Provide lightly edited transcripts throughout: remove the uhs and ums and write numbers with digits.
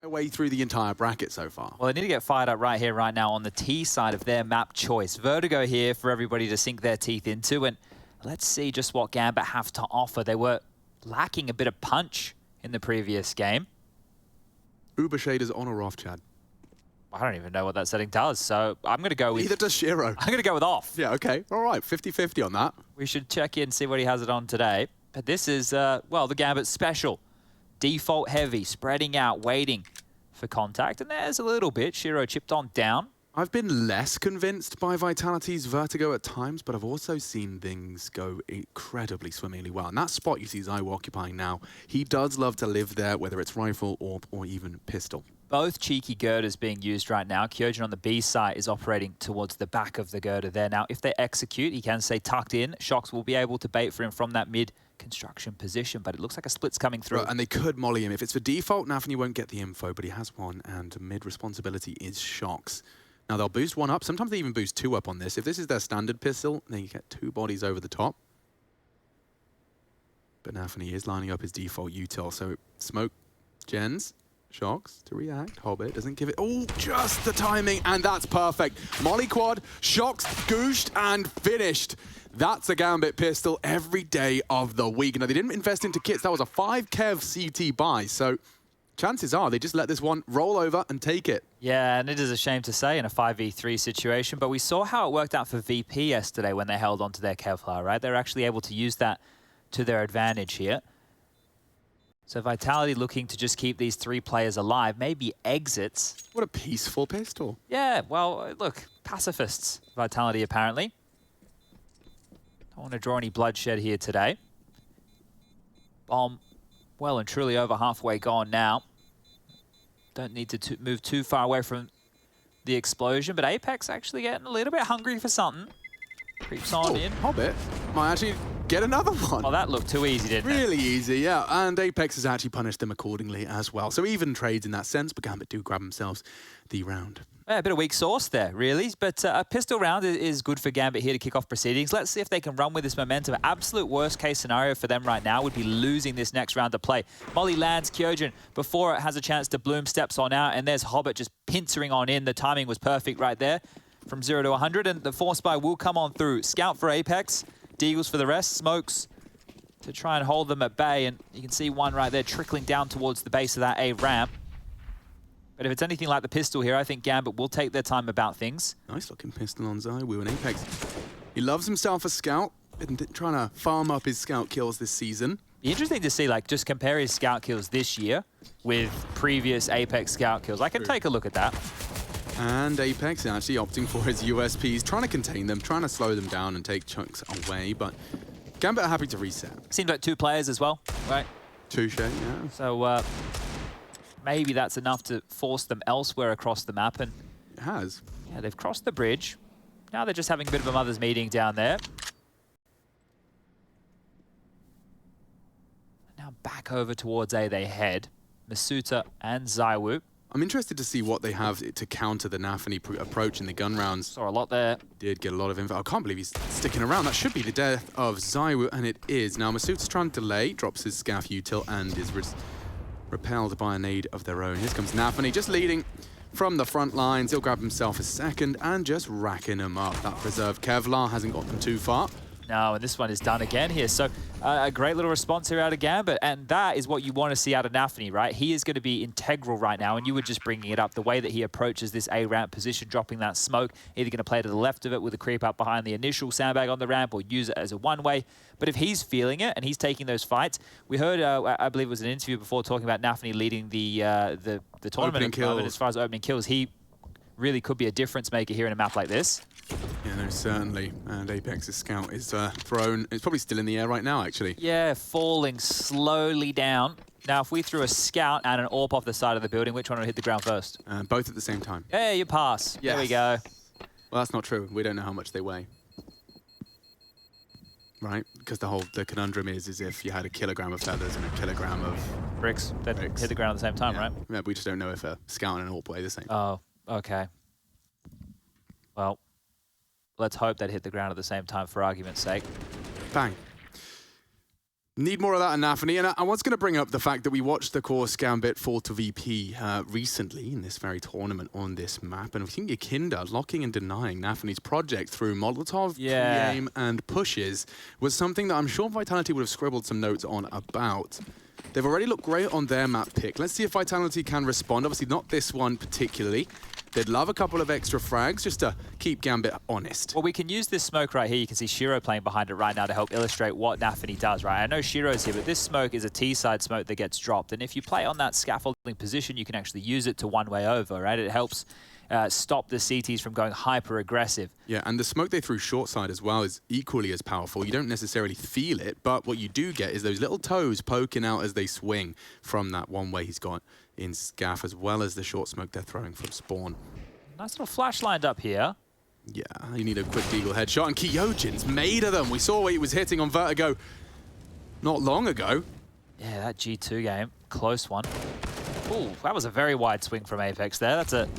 way through the entire bracket so far. Well, they need to get fired up right here, right now on the T side of their map choice. Vertigo here for everybody to sink their teeth into, and let's see just what Gambit have to offer. They were lacking a bit of punch in the previous game. Uber shaders on or off, Chad? I don't even know what that setting does, so I'm going to go with... Neither does Shiro. I'm going to go with off. Yeah, okay. All right, 50-50 on that. We should check in, see what he has it on today. But this is, well, the Gambit special. Default heavy, spreading out, waiting for contact. And there's a little bit. Shiro chipped on down. I've been less convinced by Vitality's Vertigo at times, but I've also seen things go incredibly swimmingly well. And that spot you see Zywo occupying now, he does love to live there, whether it's rifle, orb, or even pistol. Both cheeky girders being used right now. Kyojin on the B side is operating towards the back of the girder there. Now, if they execute, he can stay tucked in. Shox will be able to bait for him from that mid-construction position, but it looks like a split's coming through. Right, and they could molly him. If it's for default, Nafany won't get the info, but he has one, and mid-responsibility is Shox. Now, they'll boost one up. Sometimes they even boost two up on this. If this is their standard pistol, then you get two bodies over the top. But Nafany is lining up his default util, so smoke gens. Shox to react. Hobbit doesn't give it. Oh, just the timing, and that's perfect. Molly quad, Shox, gooshed, and finished. That's a Gambit pistol every day of the week. Now, they didn't invest into kits. That was a 5 kev CT buy, so chances are they just let this one roll over and take it. Yeah, and it is a shame to say in a 5v3 situation, but we saw how it worked out for VP yesterday when they held onto their Kevlar, right? They're actually able to use that to their advantage here. So Vitality looking to just keep these 3 players alive, maybe exits. What a peaceful pistol. Yeah, well, look, pacifists, Vitality apparently. Don't want to draw any bloodshed here today. Bomb well and truly over halfway gone now. Don't need to move too far away from the explosion, but Apex actually getting a little bit hungry for something. Creeps on in. Hobbit might actually get another one. Oh, that looked too easy, didn't it? Really easy, yeah. And Apex has actually punished them accordingly as well. So even trades in that sense, but Gambit do grab themselves the round. Yeah, a bit of weak sauce there, really. But a pistol round is good for Gambit here to kick off proceedings. Let's see if they can run with this momentum. Absolute worst case scenario for them right now would be losing this next round of play. Molly lands Kyojin before it has a chance to bloom, steps on out, and there's Hobbit just pincering on in. The timing was perfect right there from 0 to 100, and the force buy will come on through. Scout for Apex, Deagles for the rest, smokes to try and hold them at bay, and you can see one right there trickling down towards the base of that A ramp. But if it's anything like the pistol here, I think Gambit will take their time about things. Nice looking pistol on Zywo and Apex. He loves himself a scout. Been trying to farm up his scout kills this season. Be interesting to see, like, just compare his scout kills this year with previous Apex scout kills. I can take a look at that. And Apex actually opting for his USPs, trying to contain them, trying to slow them down and take chunks away, but Gambit are happy to reset. Seems like 2 players as well, right? Touche, yeah. So maybe that's enough to force them elsewhere across the map, and it has. Yeah, they've crossed the bridge. Now they're just having a bit of a mother's meeting down there. Now back over towards A they head. Misutaaa and Zywo. I'm interested to see what they have to counter the Nafany approach in the gun rounds. Saw a lot there. Did get a lot of info. I can't believe he's sticking around. That should be the death of Zywo, and it is. Now Misutaa's trying to delay, drops his scaff util, and is repelled by a nade of their own. Here comes Nafany, just leading from the front lines. He'll grab himself a second and just racking him up. That preserved Kevlar hasn't got them too far. No, and this one is done again here. So a great little response here out of Gambit, and that is what you want to see out of Nafany, right? He is going to be integral right now, and you were just bringing it up. The way that he approaches this A-ramp position, dropping that smoke, either going to play to the left of it with a creep up behind the initial sandbag on the ramp or use it as a one-way. But if he's feeling it and he's taking those fights, we heard, I believe it was an interview before talking about Nafany leading the tournament at the moment. As far as opening kills, he really could be a difference maker here in a map like this. Yeah, no, certainly. And Apex's scout is thrown. It's probably still in the air right now, actually. Yeah, falling slowly down. Now, if we threw a scout and an AWP off the side of the building, which one would hit the ground first? Both at the same time. Yeah, you pass. Yes. There we go. Well, that's not true. We don't know how much they weigh. Right? Because the conundrum is if you had a kilogram of feathers and a kilogram of bricks that hit the ground at the same time, right? Yeah, we just don't know if a scout and an AWP weigh the same. Oh, okay. Well, let's hope that hit the ground at the same time for argument's sake. Bang. Need more of that in Nafany. And I was going to bring up the fact that we watched the course Gambit fall to VP recently in this very tournament on this map. And I think Yakinda locking and denying Nafany's project through Molotov, IEM, and pushes was something that I'm sure Vitality would have scribbled some notes on about. They've already looked great on their map pick. Let's see if Vitality can respond. Obviously not this one particularly. They'd love a couple of extra frags just to keep Gambit honest. Well, we can use this smoke right here. You can see Shiro playing behind it right now to help illustrate what Nafany does, right? I know Shiro's here, but this smoke is a T-side smoke that gets dropped. And if you play on that scaffolding position, you can actually use it to one-way over, right? It helps stop the CTs from going hyper-aggressive. Yeah, and the smoke they threw short side as well is equally as powerful. You don't necessarily feel it, but what you do get is those little toes poking out as they swing from that one way he's got in scaff, as well as the short smoke they're throwing from spawn. Nice little flash lined up here. Yeah, you need a quick Deagle headshot, and Kyojin's made of them. We saw what he was hitting on Vertigo not long ago. Yeah, that G2 game, close one. Ooh, that was a very wide swing from Apex there. That's a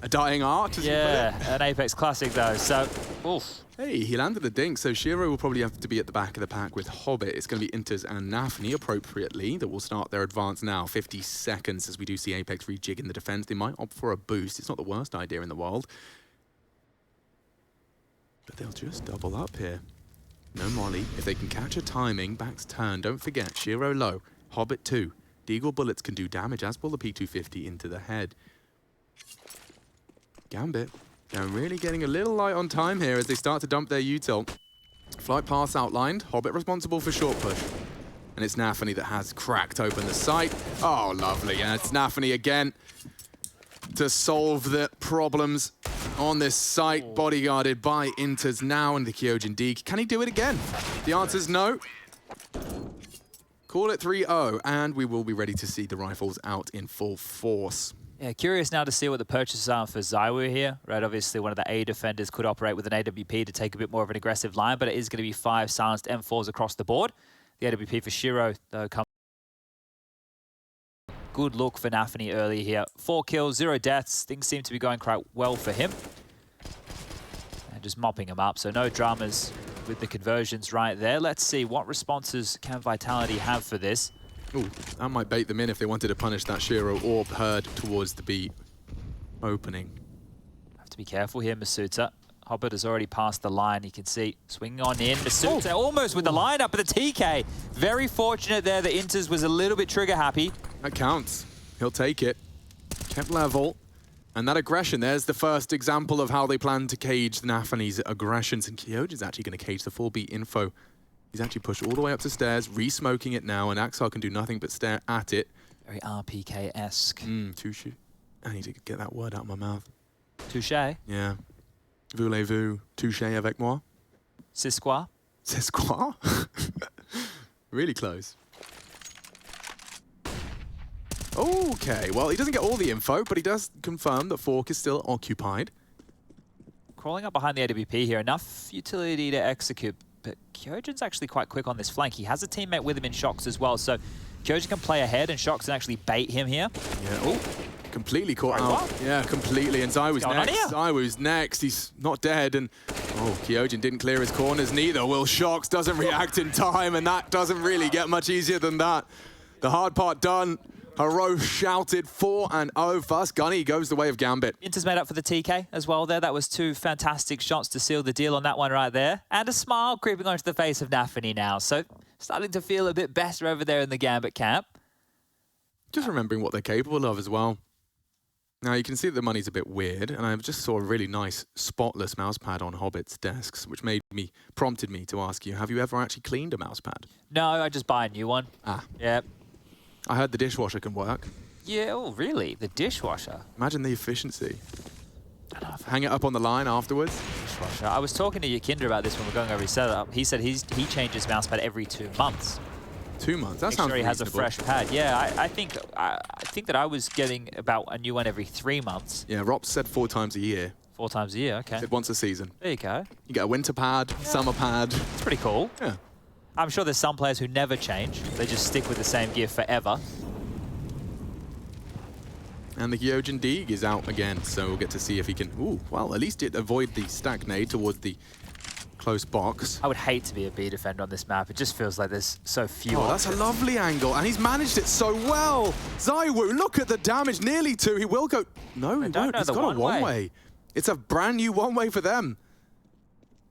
dying art, as you put it. Yeah, an Apex classic though, so, oof. Hey, he landed a dink, so Shiro will probably have to be at the back of the pack with Hobbit. It's going to be interz and Nafany appropriately that will start their advance now. 50 seconds as we do see Apex rejigging the defense. They might opt for a boost. It's not the worst idea in the world. But they'll just double up here. No molly. If they can catch a timing, back's turn. Don't forget, Shiro low, Hobbit 2. Deagle bullets can do damage, as will the P250 into the head. Gambit. They're really getting a little light on time here as they start to dump their util. Flight paths outlined. Hobbit responsible for short push. And it's Nafany that has cracked open the site. Oh, lovely. And it's Nafany again to solve the problems on this site. Bodyguarded by interz now and the Kyojin D. Can he do it again? The answer's no. Call it 3-0, and we will be ready to see the rifles out in full force. Yeah, curious now to see what the purchases are for ZywOo here, right? Obviously, one of the A defenders could operate with an AWP to take a bit more of an aggressive line, but it is going to be 5 silenced M4s across the board. The AWP for Shiro, though, comes. Good look for Nafany early here. 4 kills, 0 deaths. Things seem to be going quite well for him. And just mopping him up, so no dramas with the conversions right there. Let's see, what responses can Vitality have for this? Ooh, that might bait them in if they wanted to punish that Shiro orb herd towards the B opening. Have to be careful here, misutaaa. Hobbit has already passed the line. You can see swinging on in. misutaaa almost with the lineup, but the TK. Very fortunate there. The interz was a little bit trigger happy. That counts. He'll take it. Kept level. And that aggression, there's the first example of how they plan to cage the Nafany's aggressions. And Kyojin's actually going to cage the full B info. He's actually pushed all the way up the stairs, re-smoking it now, and Axel can do nothing but stare at it. Very RPK-esque. Touche. I need to get that word out of my mouth. Touche? Yeah. Voulez-vous toucher avec moi? C'est quoi? C'est quoi? Really close. Okay, well, he doesn't get all the info, but he does confirm that Fork is still occupied. Crawling up behind the AWP here, enough utility to execute. But Kyojin's actually quite quick on this flank. He has a teammate with him in Shox as well, so Kyojin can play ahead and Shox can actually bait him here. Yeah, oh, completely caught out. What? Yeah, completely, and ZywOo's next. ZywOo's next, he's not dead, and oh, Kyojin didn't clear his corners neither. Will Shox doesn't react in time, and that doesn't really get much easier than that. The hard part done. Haro shouted 4-0. First gunny goes the way of Gambit. interz made up for the TK as well there. That was 2 fantastic shots to seal the deal on that one right there. And a smile creeping onto the face of Nafany now. So starting to feel a bit better over there in the Gambit camp. Just remembering what they're capable of as well. Now you can see that the money's a bit weird, and I just saw a really nice spotless mousepad on Hobbit's desks, which prompted me to ask you, have you ever actually cleaned a mousepad? No, I just buy a new one. Ah. Yeah. I heard the dishwasher can work. Yeah, oh really? The dishwasher? Imagine the efficiency. Hang it up on the line afterwards. Dishwasher. I was talking to Yakinda about this when we're going over his setup. He said he changes mousepad every 2 months. 2 months? That sounds reasonable. He has a fresh pad. Yeah, I think that I was getting about a new one every 3 months. Yeah, Rops said 4 times a year. 4 times a year, okay. Said once a season. There you go. You get a winter pad, summer pad. It's pretty cool. Yeah. I'm sure there's some players who never change. They just stick with the same gear forever. And the Kyojin Deeg is out again, so we'll get to see if he can... Ooh, well, at least it avoid the stack nade towards the close box. I would hate to be a B defender on this map. It just feels like there's so few Oh, that's a lovely angle, and he's managed it so well. ZywOo, look at the damage, nearly 2. He will go. No, he won't. He's got a one-way. It's a brand new one-way for them.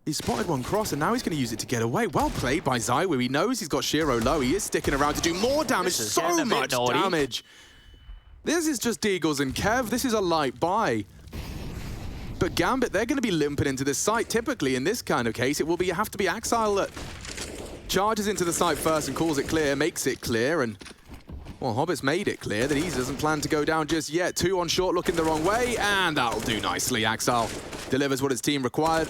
He spotted one cross, and now he's going to use it to get away. Well played by ZywOo. He knows he's got Shiro low. He is sticking around to do more damage. So much damage. This is just Deagles and Kev. This is a light buy. But Gambit, they're going to be limping into this site. Typically, in this kind of case, it will have to be Axile that charges into the site first and calls it clear, makes it clear, and well, Hobbit's made it clear that he doesn't plan to go down just yet. 2 on short, looking the wrong way, and that'll do nicely. Axile delivers what his team required.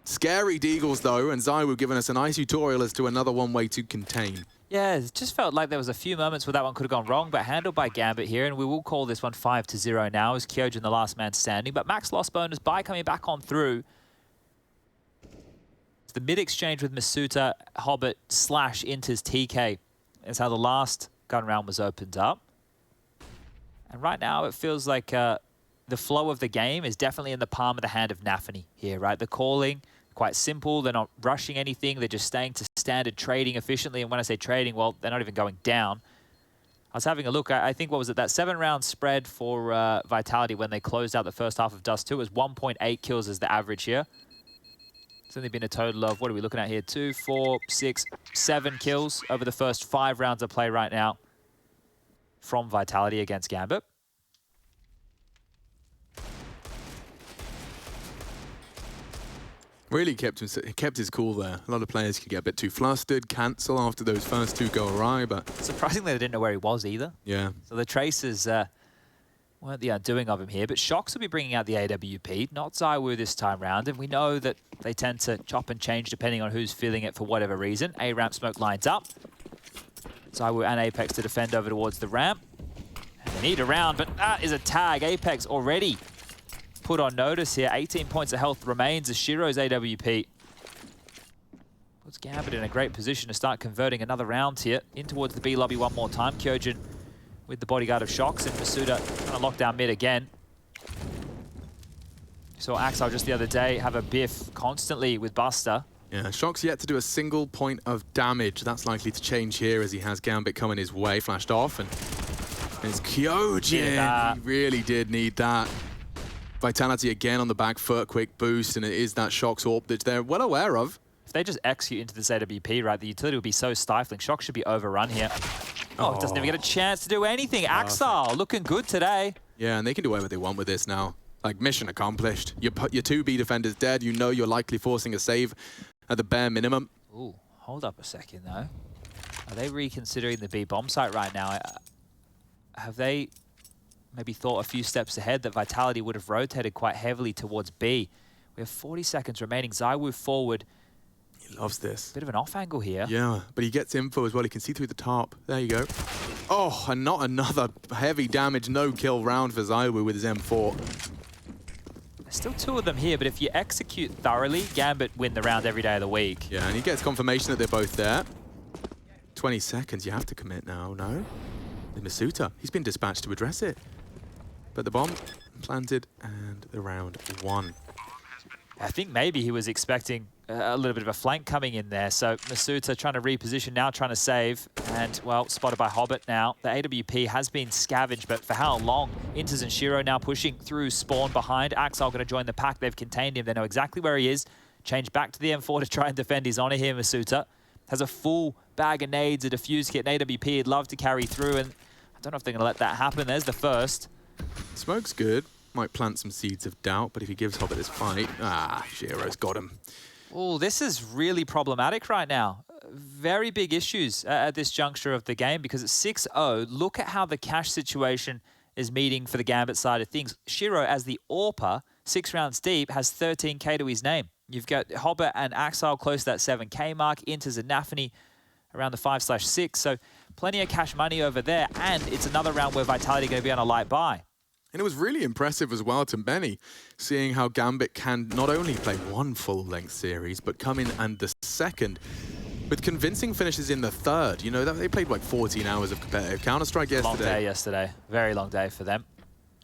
Scary Deagles, though, and ZywOo giving us a nice tutorial as to another one-way to contain. Yeah, it just felt like there was a few moments where that one could have gone wrong, but handled by Gambit here, and we will call this one 5-0 now as Kyojin the last man standing. But Max lost bonus by coming back on through. It's the mid-exchange with misutaaa, Hobbit / interz TK. That's how the last gun round was opened up. And right now it feels like the flow of the game is definitely in the palm of the hand of Nafany here, right? The calling, quite simple. They're not rushing anything. They're just staying to standard trading efficiently. And when I say trading, well, they're not even going down. I was having a look. I think, what was it, that 7-round spread for Vitality when they closed out the first half of Dust 2 was 1.8 kills as the average here. It's only been a total of, what are we looking at here? 2, 4, 6, 7 kills over the first 5 rounds of play right now from Vitality against Gambit. Really kept his cool there. A lot of players could get a bit too flustered, cancel after those first 2 go awry, but... Surprisingly, they didn't know where he was either. Yeah. So the Tracers weren't the undoing of him here, but Shox will be bringing out the AWP, not ZywOo this time round, and we know that they tend to chop and change depending on who's feeling it for whatever reason. A-ramp smoke lines up. ZywOo and Apex to defend over towards the ramp. And they need a round, but that is a tag. Apex already put on notice here. 18 points of health remains as Shiro's AWP puts Gambit in a great position to start converting another round here in towards the B lobby one more time. Kyojin with the bodyguard of Shox, and misutaaa trying to lock down mid again. You saw Axile just the other day have a biff constantly with Buster. Yeah, Shox yet to do a single point of damage. That's likely to change here as he has Gambit coming his way. Flashed off, and it's Kyojin. He really did need that. Vitality again on the back foot, quick boost, and it is that Shox AWP that they're well aware of. If they just execute into this AWP, right, the utility would be so stifling. Shox should be overrun here. Oh, it doesn't even get a chance to do anything. Axile looking good today. Yeah, and they can do whatever they want with this now. Like, mission accomplished. You put your 2 B defenders dead. You know you're likely forcing a save at the bare minimum. Ooh, hold up a second, though. Are they reconsidering the B bomb site right now? Have they maybe thought a few steps ahead that Vitality would have rotated quite heavily towards B? We have 40 seconds remaining. ZywOo forward. He loves this. Bit of an off angle here. Yeah, but he gets info as well. He can see through the top. There you go. Oh, and not another heavy damage, no kill round for ZywOo with his M4. There's still 2 of them here, but if you execute thoroughly, Gambit win the round every day of the week. Yeah, and he gets confirmation that they're both there. 20 seconds, you have to commit now, no? With misutaaa, he's been dispatched to address it. But the bomb planted and the round won. I think maybe he was expecting a little bit of a flank coming in there. So misutaaa trying to reposition now, trying to save. And, well, spotted by Hobbit now. The AWP has been scavenged, but for how long? interz and Shiro now pushing through spawn behind. Axile going to join the pack. They've contained him. They know exactly where he is. Change back to the M4 to try and defend his honor here. misutaaa has a full bag of nades, a defuse kit, an AWP he'd love to carry through. And I don't know if they're going to let that happen. There's the first. Smoke's good. Might plant some seeds of doubt, but if he gives Hobbit his fight, Shiro's got him. Oh, this is really problematic right now. Very big issues at this juncture of the game because it's 6-0. Look at how the cash situation is meeting for the Gambit side of things. Shiro, as the AWPer, 6 rounds deep, has 13k to his name. You've got Hobbit and Axile close to that 7k mark. interz and Nafany around the 5/6. So plenty of cash money over there. And it's another round where Vitality are going to be on a light buy. And it was really impressive as well to Benny, seeing how Gambit can not only play 1 full-length series, but come in and the second, with convincing finishes in the 3rd. You know, they played like 14 hours of competitive Counter-Strike yesterday. Long day yesterday. Very long day for them.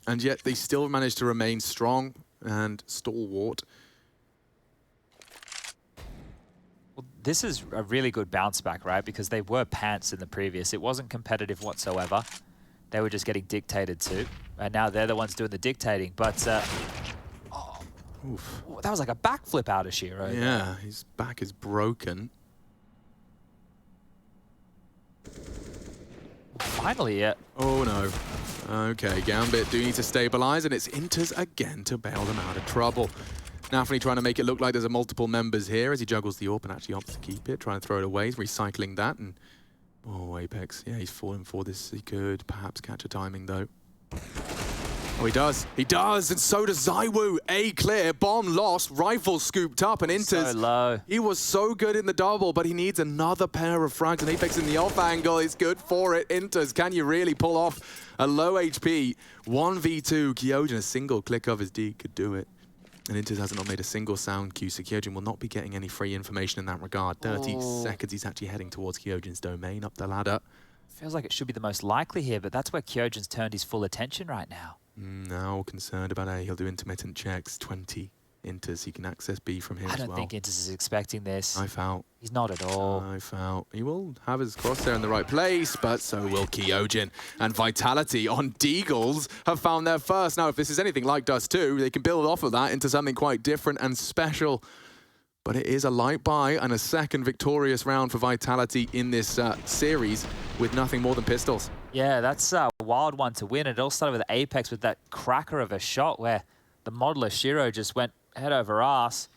And yet they still managed to remain strong and stalwart. this is a really good bounce back, right? Because they were pants in the previous. It wasn't competitive whatsoever. They were just getting dictated to. And now they're the ones doing the dictating. But Oof. that was like a backflip out of Shiro. Yeah, his back is broken. Finally, yeah. Oh no. Okay, Gambit do need to stabilize, and it's interz again to bail them out of trouble. Nafany trying to make it look like there's a multiple members here as he juggles the AWP and actually opts to keep it, trying to throw it away. He's recycling that, and oh, Apex, yeah, he's falling for this. He could perhaps catch a timing though. Oh, he does. He does, and so does ZywOo. A clear, bomb lost, rifle scooped up, and interz. So low. He was so good in the double, but he needs another pair of frags, and Apex in the off angle is good for it. interz, can you really pull off a low HP 1v2? Kyojin, a single click of his D could do it. And interz has not made a single sound cue, so Kyojin will not be getting any free information in that regard. 30 seconds, he's actually heading towards Kyojin's domain up the ladder. Feels like it should be the most likely here, but that's where Kyojin's turned his full attention right now. Now concerned about A, he'll do intermittent checks. 20 interz, he can access B from here as well. I don't think interz is expecting this. Knife out. He's not at all. Knife out. He will have his crosshair in the right place, but so will Kyojin. And Vitality on Deagles have found their first. Now, if this is anything like Dust 2, they can build off of that into something quite different and special. But it is a light buy and a second victorious round for Vitality in this series with nothing more than pistols. Yeah, that's a wild one to win. It all started with Apex with that cracker of a shot where the modeler Shiro just went head over ass.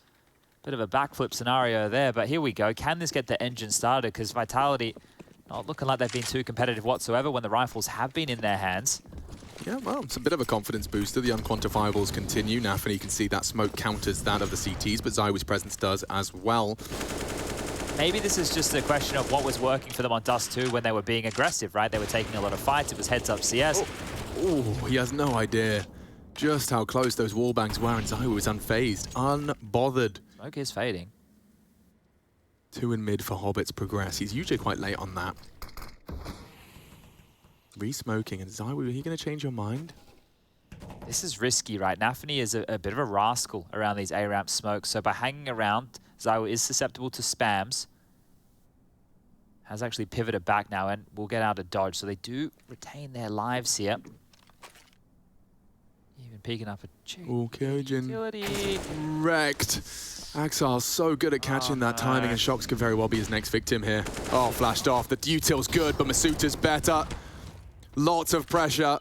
Bit of a backflip scenario there, but here we go. Can this get the engine started? Because Vitality not looking like they've been too competitive whatsoever when the rifles have been in their hands. Yeah, well, it's a bit of a confidence booster. The unquantifiables continue. Nafany, you can see that smoke counters that of the CTs, but ZywOo's presence does as well. Maybe this is just a question of what was working for them on Dust 2 when they were being aggressive, right? They were taking a lot of fights. It was heads-up CS. Oh, he has no idea just how close those wallbangs were, and ZywOo is unfazed, unbothered. Smoke is fading. 2 in mid for Hobbit's progress. He's usually quite late on that. Re-smoking, and ZywOo, are you going to change your mind? This is risky, right? Nafany is a bit of a rascal around these A-ramp smokes, so by hanging around, ZywOo is susceptible to spams. Has actually pivoted back now and will get out of dodge, so they do retain their lives here. Even peeking up a Oh, Kyojin utility. wrecked. Axar's so good at catching that timing, and Shox could very well be his next victim here. Oh, flashed off. The util's good, but misutaaa's better. Lots of pressure.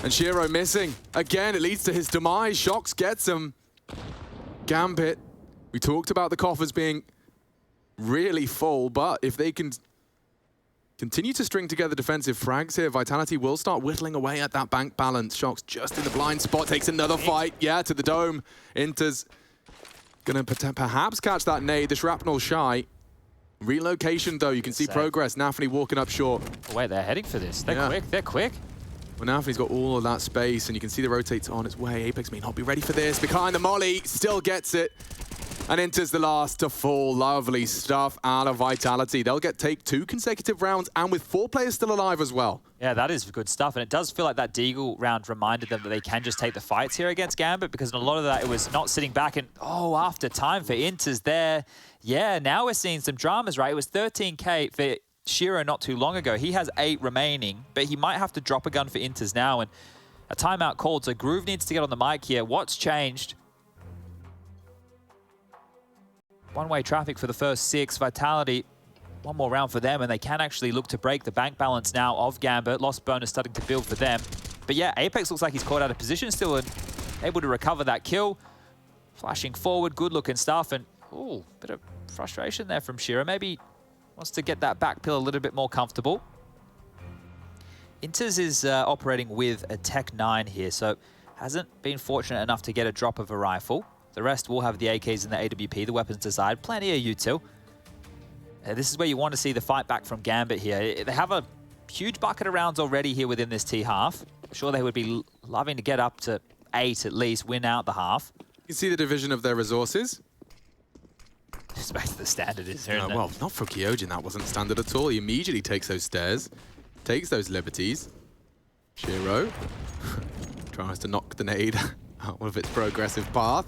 And Shiro missing. Again, it leads to his demise. Shox gets him. Gambit. We talked about the coffers being really full, but if they can continue to string together defensive frags here, Vitality will start whittling away at that bank balance. Shox just in the blind spot, takes another fight. Yeah, to the dome. interz gonna perhaps catch that nade. The shrapnel shy. Relocation, though, you can see progress. Nafany walking up short. Oh, wait, they're heading for this. They're quick. They're quick. Well, Nafany's got all of that space, and you can see the rotates on its way. Apex may not be ready for this. Behind the molly, still gets it. And interz the last to fall. Lovely stuff out of Vitality. They'll take 2 consecutive rounds, and with 4 players still alive as well. Yeah, that is good stuff. And it does feel like that Deagle round reminded them that they can just take the fights here against Gambit, because in a lot of that, it was not sitting back and, oh, after time for interz there. Yeah, now we're seeing some dramas, right? It was 13K for Shiro not too long ago. He has 8 remaining, but he might have to drop a gun for interz now. And a timeout called, so Groove needs to get on the mic here. What's changed? One-way traffic for the first 6. Vitality, one more round for them, and they can actually look to break the bank balance now of Gambit. Lost bonus starting to build for them. But yeah, Apex looks like he's caught out of position still and able to recover that kill. Flashing forward, good-looking stuff, and ooh, bit of frustration there from Shiro. Maybe wants to get that back pill a little bit more comfortable. interz is operating with a Tech 9 here, so hasn't been fortunate enough to get a drop of a rifle. The rest will have the AKs and the AWP, the weapons desired, plenty of util. This is where you want to see the fight back from Gambit here. They have a huge bucket of rounds already here within this T-half. I'm sure they would be loving to get up to 8 at least, win out the half. You can see the division of their resources. Just back to the standard, is there? Well, not for Kyojin, that wasn't standard at all. He immediately takes those stairs, takes those liberties. Shiro tries to knock the nade out of its progressive path.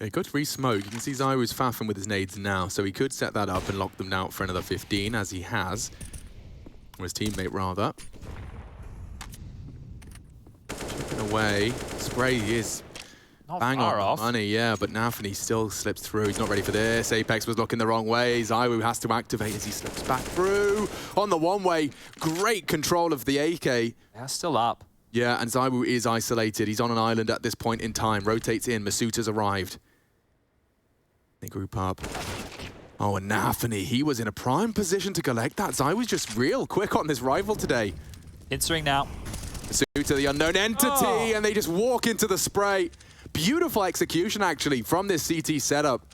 They got re-smoke. You can see Zyru's faffing with his nades now, so he could set that up and lock them out for another 15, as he has. Or his teammate, rather. Chipping away. Spray is bang on the money, yeah, but Nafany still slips through. He's not ready for this. Apex was looking the wrong way. Zyru has to activate as he slips back through. On the one-way, great control of the AK. They're still up. Yeah, and Zyru is isolated. He's on an island at this point in time. Rotates in. misutaaa's arrived. They group up. Oh, and Nafany, he was in a prime position to collect that. Zyru's just real quick on this rifle today. Answering now. misutaaa, the unknown entity, and they just walk into the spray. Beautiful execution, actually, from this CT setup.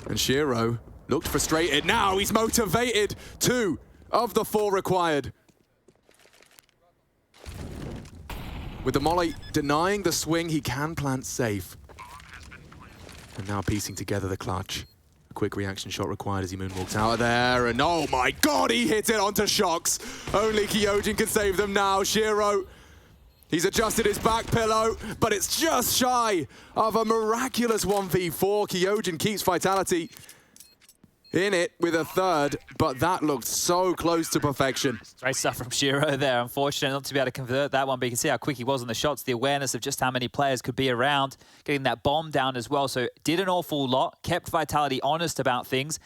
And Shiro looked frustrated. Now he's motivated. 2 of the 4 required. With the molly denying the swing, he can plant safe. And now piecing together the clutch. A quick reaction shot required as he moonwalks out of there. And oh my god, he hit it onto Shox. Only Kyojin can save them now. Shiro, he's adjusted his back pillow, but it's just shy of a miraculous 1v4. Kyojin keeps Vitality in it with a 3rd, but that looked so close to perfection. Great stuff from Shiro there. Unfortunate not to be able to convert that one, but you can see how quick he was on the shots, the awareness of just how many players could be around, getting that bomb down as well. So did an awful lot, kept Vitality honest about things.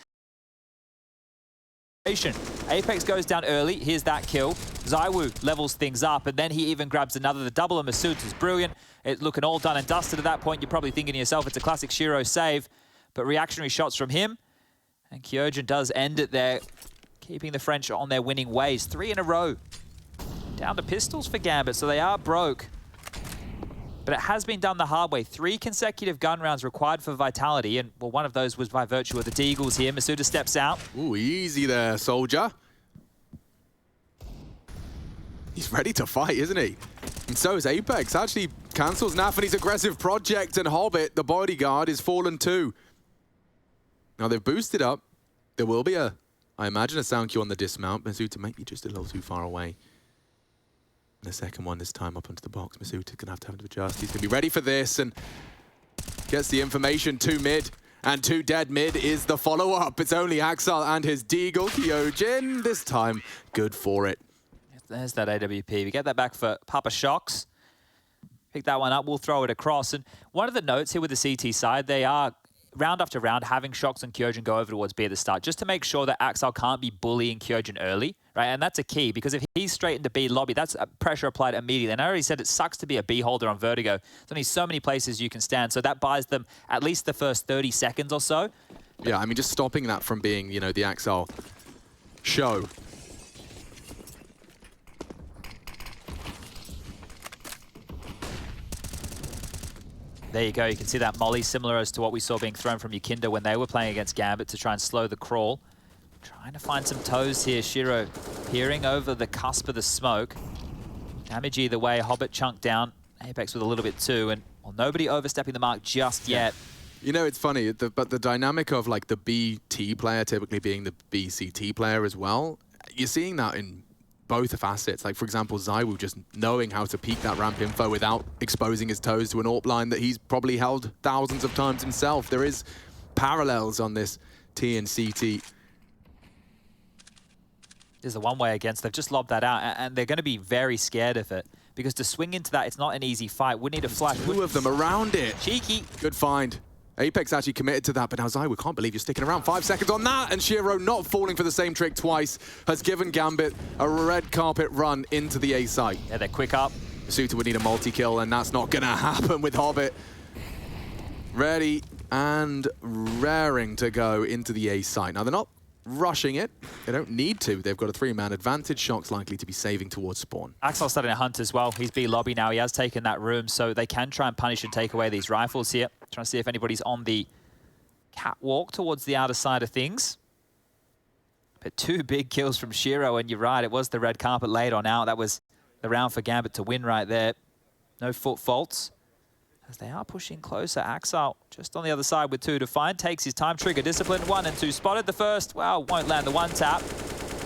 Apex goes down early. Here's that kill. Zyru levels things up, and then he even grabs another. The double on misutaaa is brilliant. It's looking all done and dusted at that point. You're probably thinking to yourself, it's a classic Shiro save, but reactionary shots from him. And Kyojin does end it there, keeping the French on their winning ways. 3 in a row. Down to pistols for Gambit, so they are broke. But it has been done the hard way. 3 consecutive gun rounds required for Vitality, and well, one of those was by virtue of the Deagles here. misutaaa steps out. Ooh, easy there, soldier. He's ready to fight, isn't he? And so is Apex. Actually cancels Nafany's aggressive project, and Hobbit, the bodyguard, is fallen too. Now they've boosted up. There will be I imagine, a sound cue on the dismount. misutaaa might be just a little too far away. And the second one this time up onto the box. misutaaa's gonna have to adjust. He's gonna be ready for this and gets the information. 2 mid. And 2 dead mid is the follow-up. It's only Axel and his Deagle. Kyojin, this time, good for it. There's that AWP. We get that back for Papa Shox. Pick that one up. We'll throw it across. And one of the notes here with the CT side, they are round after round having Shox and Kyojin go over towards B at the start, just to make sure that Axel can't be bullying Kyojin early, right? And that's a key, because if he's straight into B lobby, that's pressure applied immediately. And I already said it sucks to be a B holder on Vertigo. There's only so many places you can stand, so that buys them at least the first 30 seconds or so. Yeah, I mean, just stopping that from being, you know, the Axel show. There you go. You can see that molly, similar as to what we saw being thrown from Yukinda when they were playing against Gambit to try and slow the crawl. Trying to find some toes here. Shiro peering over the cusp of the smoke. Damage either way. Hobbit chunked down. Apex with a little bit too. And well, nobody overstepping the mark just yet. You know, it's funny, but the dynamic of like the BT player typically being the BCT player as well, you're seeing that in both facets. Like, for example, Zyru just knowing how to peek that ramp info without exposing his toes to an AWP line that he's probably held thousands of times himself. There is parallels on this T and CT. There's the one way against. They've just lobbed that out, and they're going to be very scared of it, because to swing into that, it's not an easy fight. We need a flash. 2 of them around it. Cheeky. Good find. Apex actually committed to that, but now Zyru can't believe you're sticking around. 5 seconds on that, and Shiro, not falling for the same trick twice, has given Gambit a red carpet run into the A site. Yeah, they're quick up. misutaaa would need a multi-kill, and that's not gonna happen with Hobbit. Ready and raring to go into the A site. Now, they're not rushing it. They don't need to. They've got a 3-man advantage. Shox likely to be saving towards spawn. Axel's starting to hunt as well. He's B lobby now. He has taken that room, so they can try and punish and take away these rifles here. Trying to see if anybody's on the catwalk towards the outer side of things. But 2 big kills from Shiro, and you're right, it was the red carpet laid on out. That was the round for Gambit to win right there. No foot faults, as they are pushing closer. Axel just on the other side with 2 to find. Takes his time. Trigger discipline. 1 and 2 spotted. The first, well, won't land the 1 tap.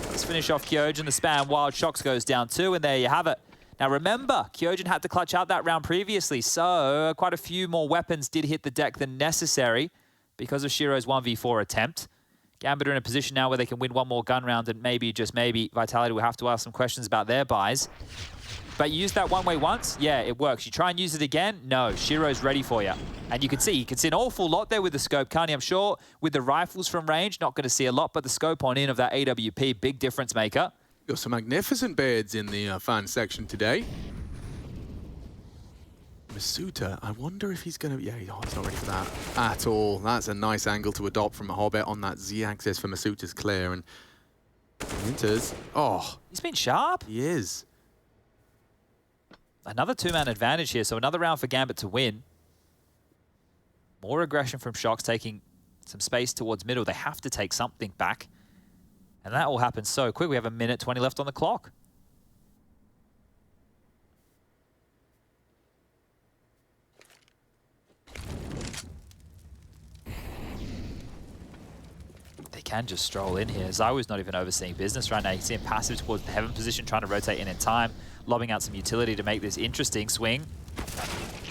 Let's finish off Kyojin. The spam wild. Shox goes down 2, and there you have it. Now remember, Kyojin had to clutch out that round previously, so quite a few more weapons did hit the deck than necessary because of Shiro's 1v4 attempt. Gambit are in a position now where they can win one more gun round, and maybe, just maybe, Vitality will have to ask some questions about their buys. But you use that one way once, yeah, it works. You try and use it again, no, Shiro's ready for you. And you can see an awful lot there with the scope. Carney, I'm sure, with the rifles from range, not going to see a lot, but the scope on in of that AWP, big difference maker. Got some magnificent beards in the fan section today. misutaaa, I wonder if he's going to... Yeah, he's not ready for that at all. That's a nice angle to adopt from a Hobbit on that Z-axis for misutaaa's clear. And interz, oh. He's been sharp. He is. Another two-man advantage here, so another round for Gambit to win. More aggression from Shox, taking some space towards middle. They have to take something back. And that all happens so quick. We have 1:20 left on the clock. They can just stroll in here. ZywOo's not even overseeing business right now. You can see him passive towards the heaven position, trying to rotate in time, lobbing out some utility to make this interesting. Swing.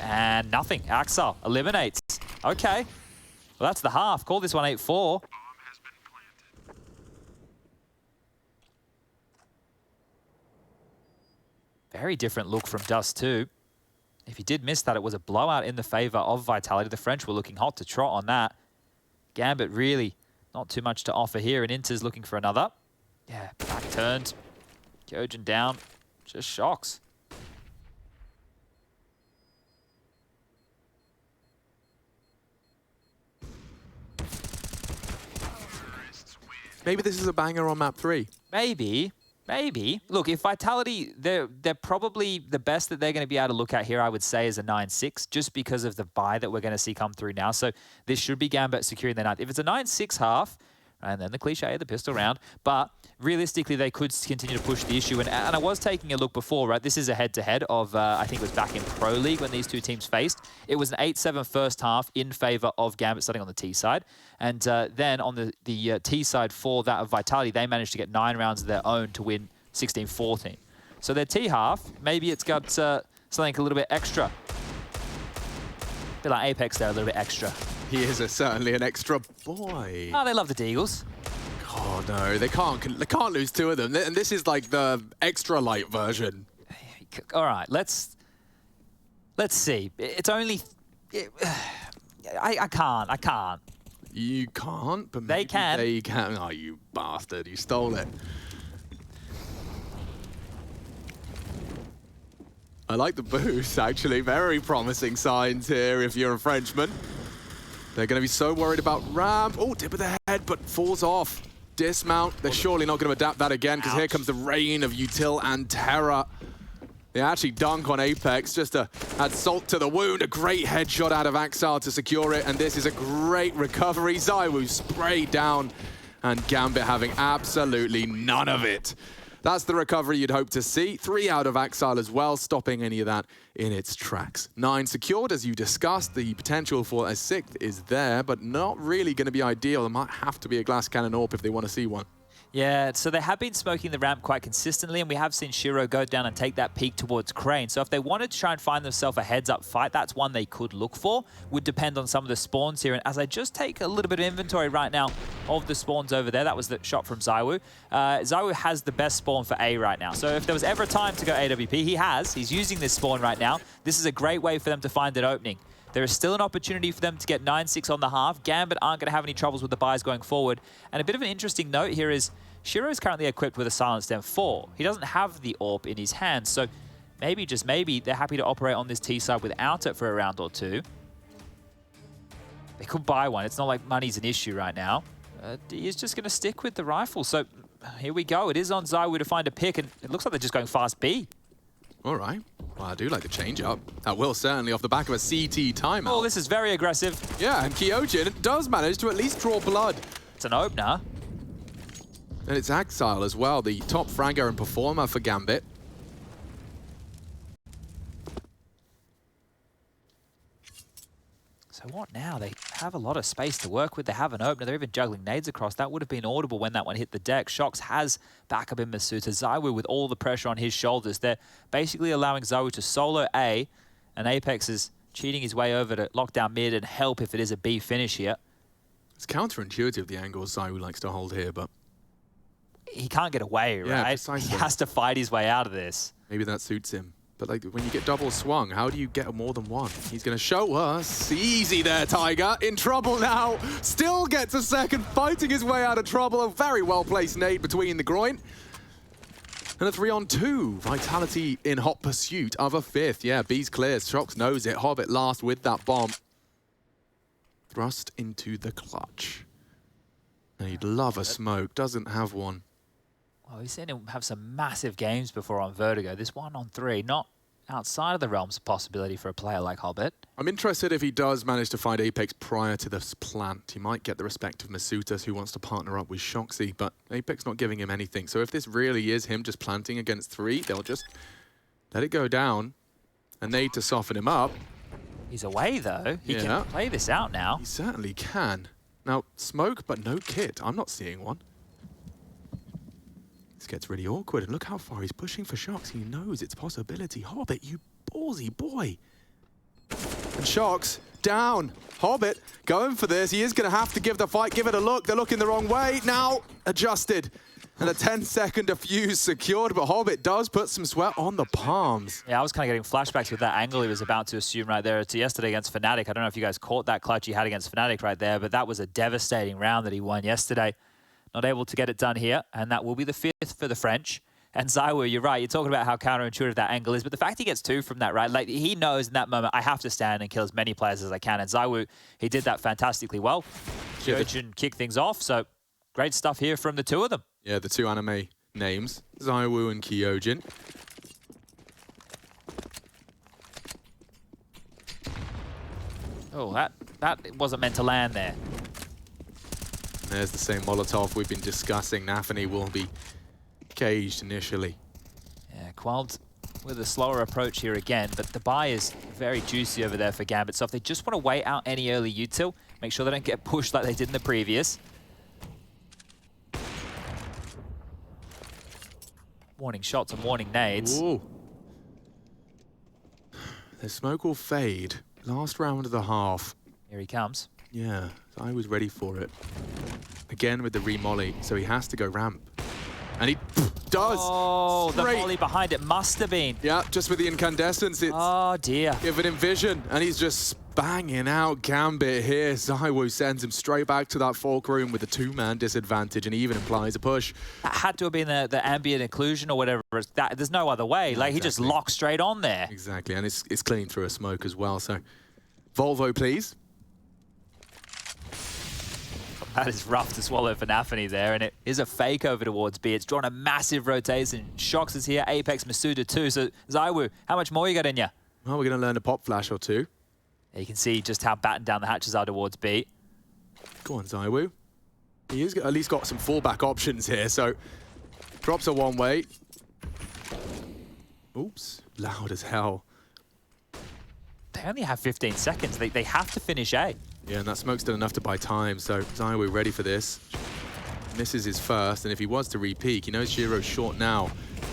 And nothing. Axel eliminates. Okay. Well, that's the half. Call this one 8-4. Very different look from Dust too. If you did miss that, it was a blowout in the favor of Vitality. The French were looking hot to trot on that. Gambit really not too much to offer here, and interz looking for another. Yeah, back turned. Kyojin down. Just Shox. Maybe this is a banger on map 3. Maybe. Maybe. Look, if Vitality, they're probably the best that they're going to be able to look at here, I would say, is a 9-6, just because of the buy that we're going to see come through now. So this should be Gambit securing the 9th. If it's a 9-6 half, and then the cliche of the pistol round, but realistically, they could continue to push the issue. And I was taking a look before, right? This is a head-to-head of, I think it was back in Pro League when these two teams faced. It was an 8-7 first half in favor of Gambit, starting on the T side. And then on the T side for that of Vitality, they managed to get 9 rounds of their own to win 16-14. So their T half, maybe it's got something a little bit extra. A bit like Apex there, a little bit extra. He is certainly an extra boy. Oh, they love the Deagles. Oh no, they can't lose 2 of them. And this is like the extra light version. All right, let's see. It's only... I can't. You can't, but they can. They can. Oh, you bastard, you stole it. I like the boost, actually. Very promising signs here if you're a Frenchman. They're going to be so worried about ramp. Oh, tip of the head, but falls off. Dismount. They're surely not going to adapt that again, because here comes the rain of util and terror. They actually dunk on Apex, just to add salt to the wound. A great headshot out of Axel to secure it, and this is a great recovery. ZywOo sprayed down, and Gambit having absolutely none of it. That's the recovery you'd hope to see. 3 out of Axel as well, stopping any of that in its tracks. 9 secured, as you discussed. The potential for a 6th is there, but not really going to be ideal. There might have to be a glass cannon AWP if they want to see one. Yeah, so they have been smoking the ramp quite consistently, and we have seen Shiro go down and take that peek towards Crane. So if they wanted to try and find themselves a heads-up fight, that's one they could look for. Would depend on some of the spawns here. And as I just take a little bit of inventory right now of the spawns over there, that was the shot from ZywOo. ZywOo has the best spawn for A right now. So if there was ever time to go AWP, he has. He's using this spawn right now. This is a great way for them to find an opening. There is still an opportunity for them to get 9-6 on the half. Gambit aren't going to have any troubles with the buys going forward. And a bit of an interesting note here is Shiro is currently equipped with a silenced M4. He doesn't have the AWP in his hand, so maybe, just maybe, they're happy to operate on this T side without it for a round or 2. They could buy one. It's not like money's an issue right now. He is just going to stick with the rifle. So here we go. It is on ZywOo to find a pick, and it looks like they're just going fast B. All right. Well, I do like the change-up. That will certainly off the back of a CT timeout. Oh, this is very aggressive. Yeah, and Kyojin does manage to at least draw blood. It's an opener. And it's Axel as well, the top fragger and performer for Gambit. So what now? They have a lot of space to work with. They have an opener. They're even juggling nades across. That would have been audible when that one hit the deck. Shox has backup in misutaaa. ZywOo with all the pressure on his shoulders. They're basically allowing ZywOo to solo A, and Apex is cheating his way over to lock down mid and help if it is a B finish here. It's counterintuitive, the angles ZywOo likes to hold here, but he can't get away, right? Yeah, precisely. He has to fight his way out of this. Maybe that suits him. But like when you get double swung, how do you get more than one? He's going to show us. Easy there, Tiger. In trouble now. Still gets a second, fighting his way out of trouble. A very well-placed nade between the groin. And a 3-on-2. Vitality in hot pursuit of a fifth. Yeah, B's clears. Shox knows it. Hobbit last with that bomb. Thrust into the clutch. And he'd love a smoke. Doesn't have one. Well, we've seen him have some massive games before on Vertigo. This 1-on-3, not outside of the realms of possibility for a player like Hobbit. I'm interested if he does manage to find Apex prior to this plant. He might get the respect of misutaaa, who wants to partner up with Shoxy, but Apex not giving him anything. So if this really is him just planting against 3, they'll just let it go down and they to soften him up. He's away, though. He can play this out now. He certainly can. Now, smoke, but no kit. I'm not seeing one. This gets really awkward, and look how far he's pushing for Shox. He knows it's a possibility. Hobbit, you ballsy boy. And Shox down. Hobbit going for this. He is going to have to give the fight, give it a look. They're looking the wrong way. Now adjusted. And a 10-second defuse secured, but Hobbit does put some sweat on the palms. Yeah, I was kind of getting flashbacks with that angle he was about to assume right there to yesterday against Fnatic. I don't know if you guys caught that clutch he had against Fnatic right there, but that was a devastating round that he won yesterday. Not able to get it done here, and that will be the 5th for the French. And ZywOo, you're right, you're talking about how counterintuitive that angle is, but the fact he gets 2 from that, right? Like, he knows in that moment, I have to stand and kill as many players as I can, and ZywOo, he did that fantastically well. Kyojin kicked things off, so great stuff here from the two of them. Yeah, the two anime names, ZywOo and Kyojin. Oh, that wasn't meant to land there. There's the same Molotov we've been discussing. Nafany will be caged initially. Yeah, Quald with a slower approach here again, but the buy is very juicy over there for Gambit. So if they just want to wait out any early util, make sure they don't get pushed like they did in the previous. Warning shots and warning nades. Ooh. The smoke will fade. Last round of the half. Here he comes. Yeah, I was ready for it. Again with the re-molly, so he has to go ramp. And he does. Oh, straight. The volley behind it must have been. Yeah, just with the incandescence, it's oh dear. giving him vision. And he's just banging out Gambit here. ZywOo sends him straight back to that fork room with a 2-man disadvantage, and he even implies a push. That had to have been the ambient occlusion or whatever. There's no other way. Like, he just locked straight on there. Exactly, and it's clean through a smoke as well. So, Volvo, please. That is rough to swallow for Nafany there, and it is a fake over towards B. It's drawn a massive rotation. Shox is here, Apex, misutaaa too. So, ZywOo, how much more you got in you? Well, we're going to learn a pop flash or two. You can see just how battened down the hatches are towards B. Go on, ZywOo. He has at least got some fallback options here, so drops a one-way. Oops, loud as hell. They only have 15 seconds. They have to finish A. Yeah, and that smoke's done enough to buy time, so ZywOo ready for this. Misses his first, and if he was to re-peek, he knows Giro's short now.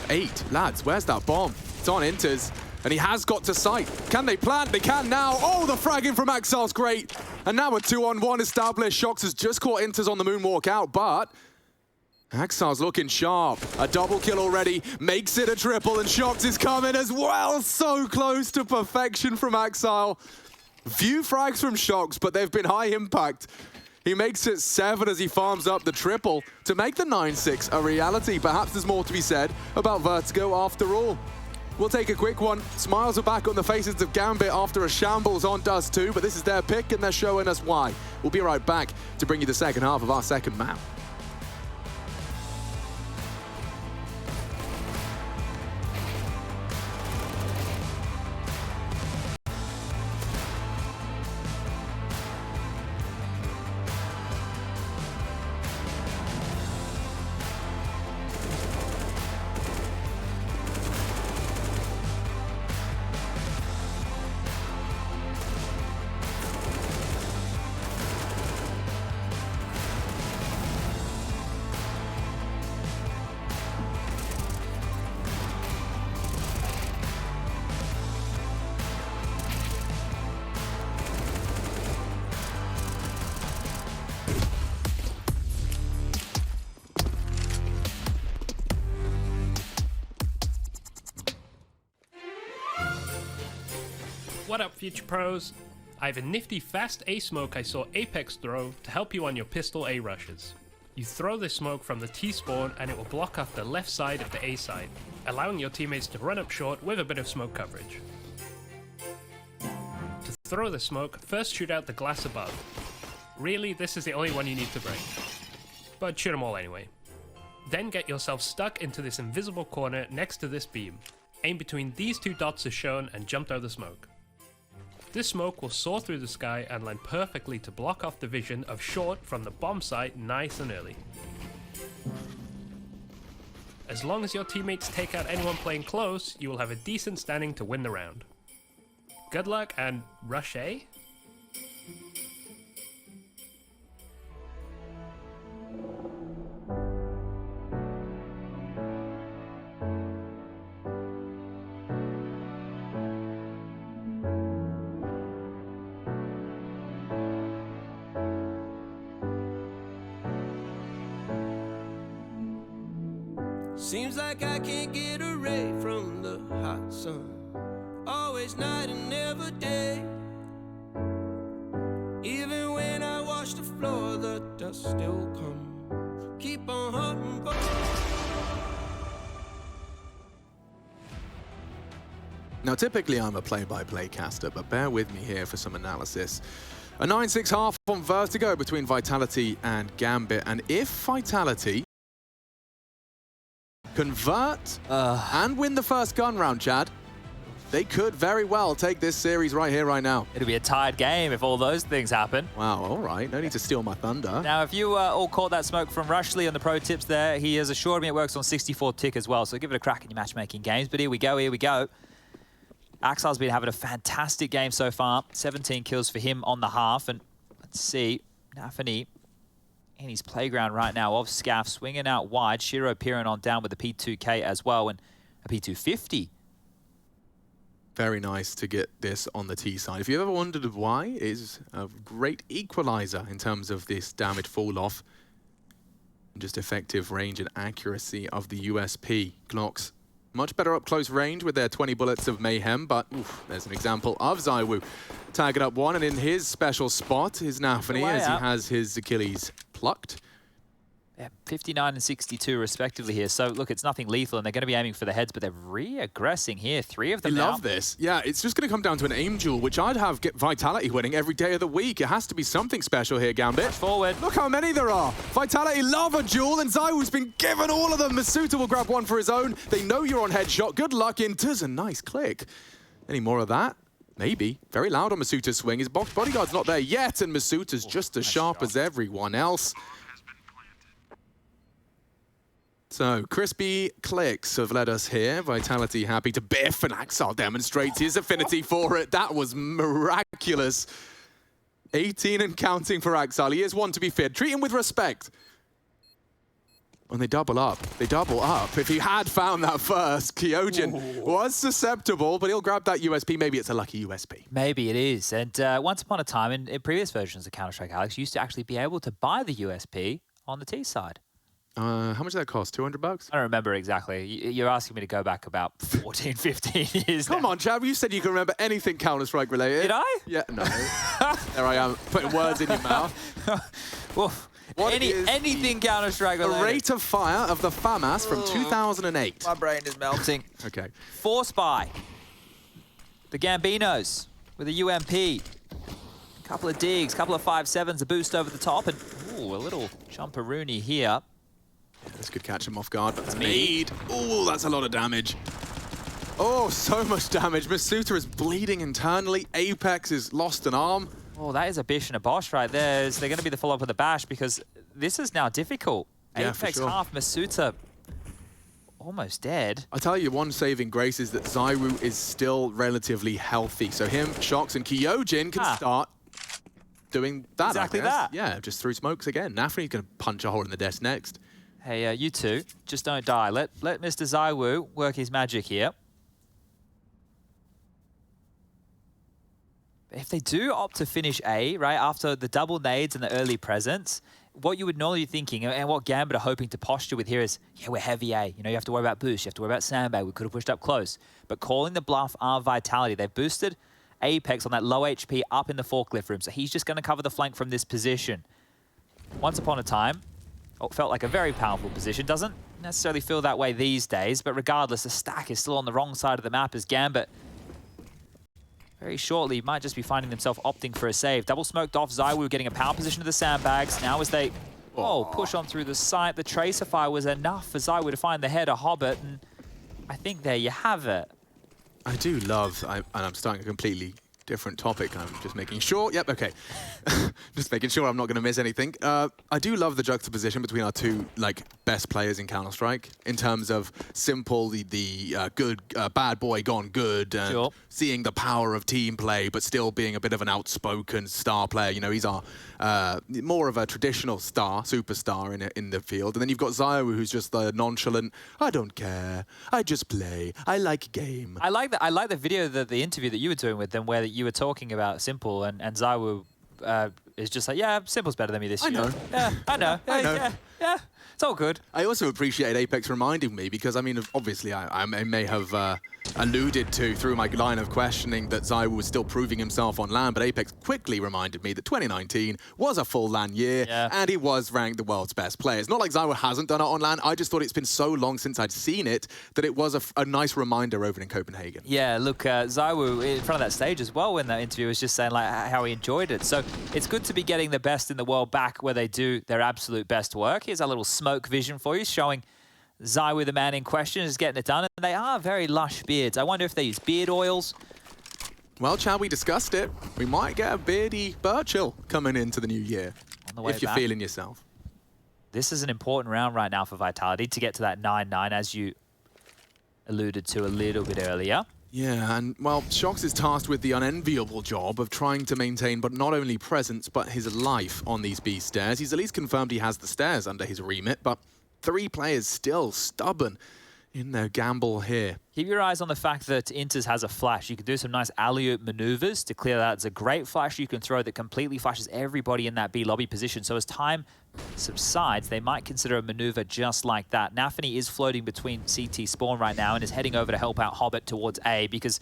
8, lads, where's that bomb? It's on interz, and he has got to sight. Can they plant? They can now. Oh, the fragging from Axel's great. And now a 2-on-1 established. Shox has just caught interz on the moonwalk out, but Axel's looking sharp. A double kill already, makes it a triple, and Shox is coming as well. So close to perfection from Axel. Few frags from Shox, but they've been high impact. He makes it 7 as he farms up the triple to make the 9-6 a reality. Perhaps there's more to be said about Vertigo after all. We'll take a quick one. Smiles are back on the faces of Gambit after a shambles on Dust 2, but this is their pick and they're showing us why. We'll be right back to bring you the second half of our second map. What up, future pros? I have a nifty fast A smoke I saw Apex throw to help you on your pistol A rushes. You throw this smoke from the T spawn and it will block off the left side of the A side, allowing your teammates to run up short with a bit of smoke coverage. To throw the smoke, first shoot out the glass above. Really, this is the only one you need to break. But shoot them all anyway. Then get yourself stuck into this invisible corner next to this beam. Aim between these two dots as shown and jump out the smoke. This smoke will soar through the sky and land perfectly to block off the vision of short from the bomb site nice and early. As long as your teammates take out anyone playing close, you will have a decent standing to win the round. Good luck and rush A? Seems like I can't get away from the hot sun. Always night and never day. Even when I wash the floor, the dust still comes. Keep on hunting, but Now, typically I'm a play-by-play caster, but bear with me here for some analysis. A 9-6 half on Vertigo between Vitality and Gambit, and if Vitality convert and win the first gun round, Chad, they could very well take this series right here, right now. It'll be a tied game if all those things happen. Wow, all right. No need to steal my thunder. Now, if you all caught that smoke from Rushley on the pro tips there, he has assured me it works on 64 tick as well, so give it a crack in your matchmaking games. But here we go, here we go. Axel's been having a fantastic game so far. 17 kills for him on the half. And let's see, Nafany in his playground right now of Scaff, swinging out wide. Shiro peering on down with the P2K as well, and a P250. Very nice to get this on the T side. If you ever wondered why, it is a great equalizer in terms of this damage fall off. And just effective range and accuracy of the USP. Glocks much better up close range with their 20 bullets of mayhem, but oof, there's an example of ZywOo tagging up one, and in his special spot is Nafany as he has his Achilles plucked. Yeah, 59 and 62 respectively here. So look, it's nothing lethal, and they're going to be aiming for the heads, but they're re-aggressing here. 3 of them I now. love this. Yeah, it's just going to come down to an aim duel, which I'd have get Vitality winning every day of the week. It has to be something special here, Gambit. Forward. Look how many there are. Vitality love a duel, and ZywOo's been given all of them. misutaaa will grab one for his own. They know you're on headshot. Good luck, interz. A nice click. Any more of that? Maybe. Very loud on misutaaa's swing. His bodyguard's not there yet, and misutaaa's just as sharp as everyone else. So, crispy clicks have led us here. Vitality happy to biff, and Axel demonstrates his affinity for it. That was miraculous. 18 and counting for Axel. He is one to be feared. Treat him with respect. And they double up. They double up. If he had found that first, Kyojin was susceptible, but he'll grab that USP. Maybe it's a lucky USP. Maybe it is. And once upon a time, in previous versions of Counter-Strike, Alex, you used to actually be able to buy the USP on the T side. How much did that cost? 200 bucks? I don't remember exactly. You're asking me to go back about 14, 15 years Come now. on, Chav. You said you can remember anything Counter-Strike related. Did I? Yeah, no. There I am, putting words in your mouth. Well, anything Counter-Strike related. The rate of fire of the FAMAS from 2008. My brain is melting. Okay. Force by the Gambinos with a UMP. Couple of digs, couple of 5.7s, a boost over the top, and ooh, a little jumperoonie here. Yeah, this could catch him off guard, but it's Mead. Ooh, that's a lot of damage. Oh, so much damage. misutaaa is bleeding internally. Apex has lost an arm. Oh, that is a bish and a bosh right there. They're going to be the follow-up of the bash because this is now difficult. Yeah, Apex for sure. half, misutaaa almost dead. I tell you, one saving grace is that ZywOo is still relatively healthy. So him, Shox, and Kyojin can start doing that, Exactly I guess. that. Yeah, just through smokes again. Nafany's going to punch a hole in the desk next. Hey, you two, just don't die. Let Mr. ZywOo work his magic here. If they do opt to finish A, right, after the double nades and the early presence, what you would normally be thinking, and what Gambit are hoping to posture with here is, yeah, we're heavy A. You know, you have to worry about boost, you have to worry about sandbag. We could have pushed up close. But calling the bluff are Vitality. They've boosted Apex on that low HP up in the forklift room. So he's just going to cover the flank from this position. Once upon a time, it felt like a very powerful position. Doesn't necessarily feel that way these days, but regardless, the stack is still on the wrong side of the map as Gambit very shortly might just be finding themselves opting for a save. Double smoked off, ZywOo getting a power position to the sandbags. Now as they push on through the site, the Tracer Fire was enough for ZywOo to find the head of Hobbit, and I think there you have it. I do love, and I'm starting a completely different topic. I'm just making sure. Yep, okay. Just making sure I'm not going to miss anything. I do love the juxtaposition between our two best players in Counter-Strike in terms of Simple, the good bad boy gone good, and seeing the power of team play, but still being a bit of an outspoken star player. You know, he's our more of a traditional superstar in the field. And then you've got ZywOo, who's just the nonchalant, I don't care, I just play, I like game. I like that. I like the video, the interview that you were doing with them, where you were talking about Simple, and ZywOo is just like, yeah, Simple's better than me this year. I know. Yeah, I know. I know. Yeah, it's all good. I also appreciate Apex reminding me, because I mean, obviously I may have alluded to through my line of questioning that ZywOo was still proving himself on LAN, but Apex quickly reminded me that 2019 was a full LAN year, and he was ranked the world's best player. It's not like ZywOo hasn't done it on LAN. I just thought it's been so long since I'd seen it that it was a nice reminder over in Copenhagen. Yeah, look, ZywOo in front of that stage as well when that interview was just saying like how he enjoyed it. So it's good to be getting the best in the world back where they do their absolute best work. Here's a little smoke vision for you, showing ZywOo, the man in question, is getting it done. And they are very lush beards. I wonder if they use beard oils. Well, Chad, we discussed it. We might get a beardy Birchill coming into the new year, on the way if you're back. feeling yourself. This is an important round right now for Vitality to get to that 9-9, as you alluded to a little bit earlier. Yeah, and, well, Shox is tasked with the unenviable job of trying to maintain but not only presence, but his life on these B stairs. He's at least confirmed he has the stairs under his remit, but 3 players still stubborn in their gamble here. Keep your eyes on the fact that interz has a flash. You can do some nice alley-oop maneuvers to clear that. It's a great flash you can throw that completely flashes everybody in that B lobby position. So as time subsides, they might consider a maneuver just like that. Nafany is floating between CT spawn right now and is heading over to help out Hobbit towards A, because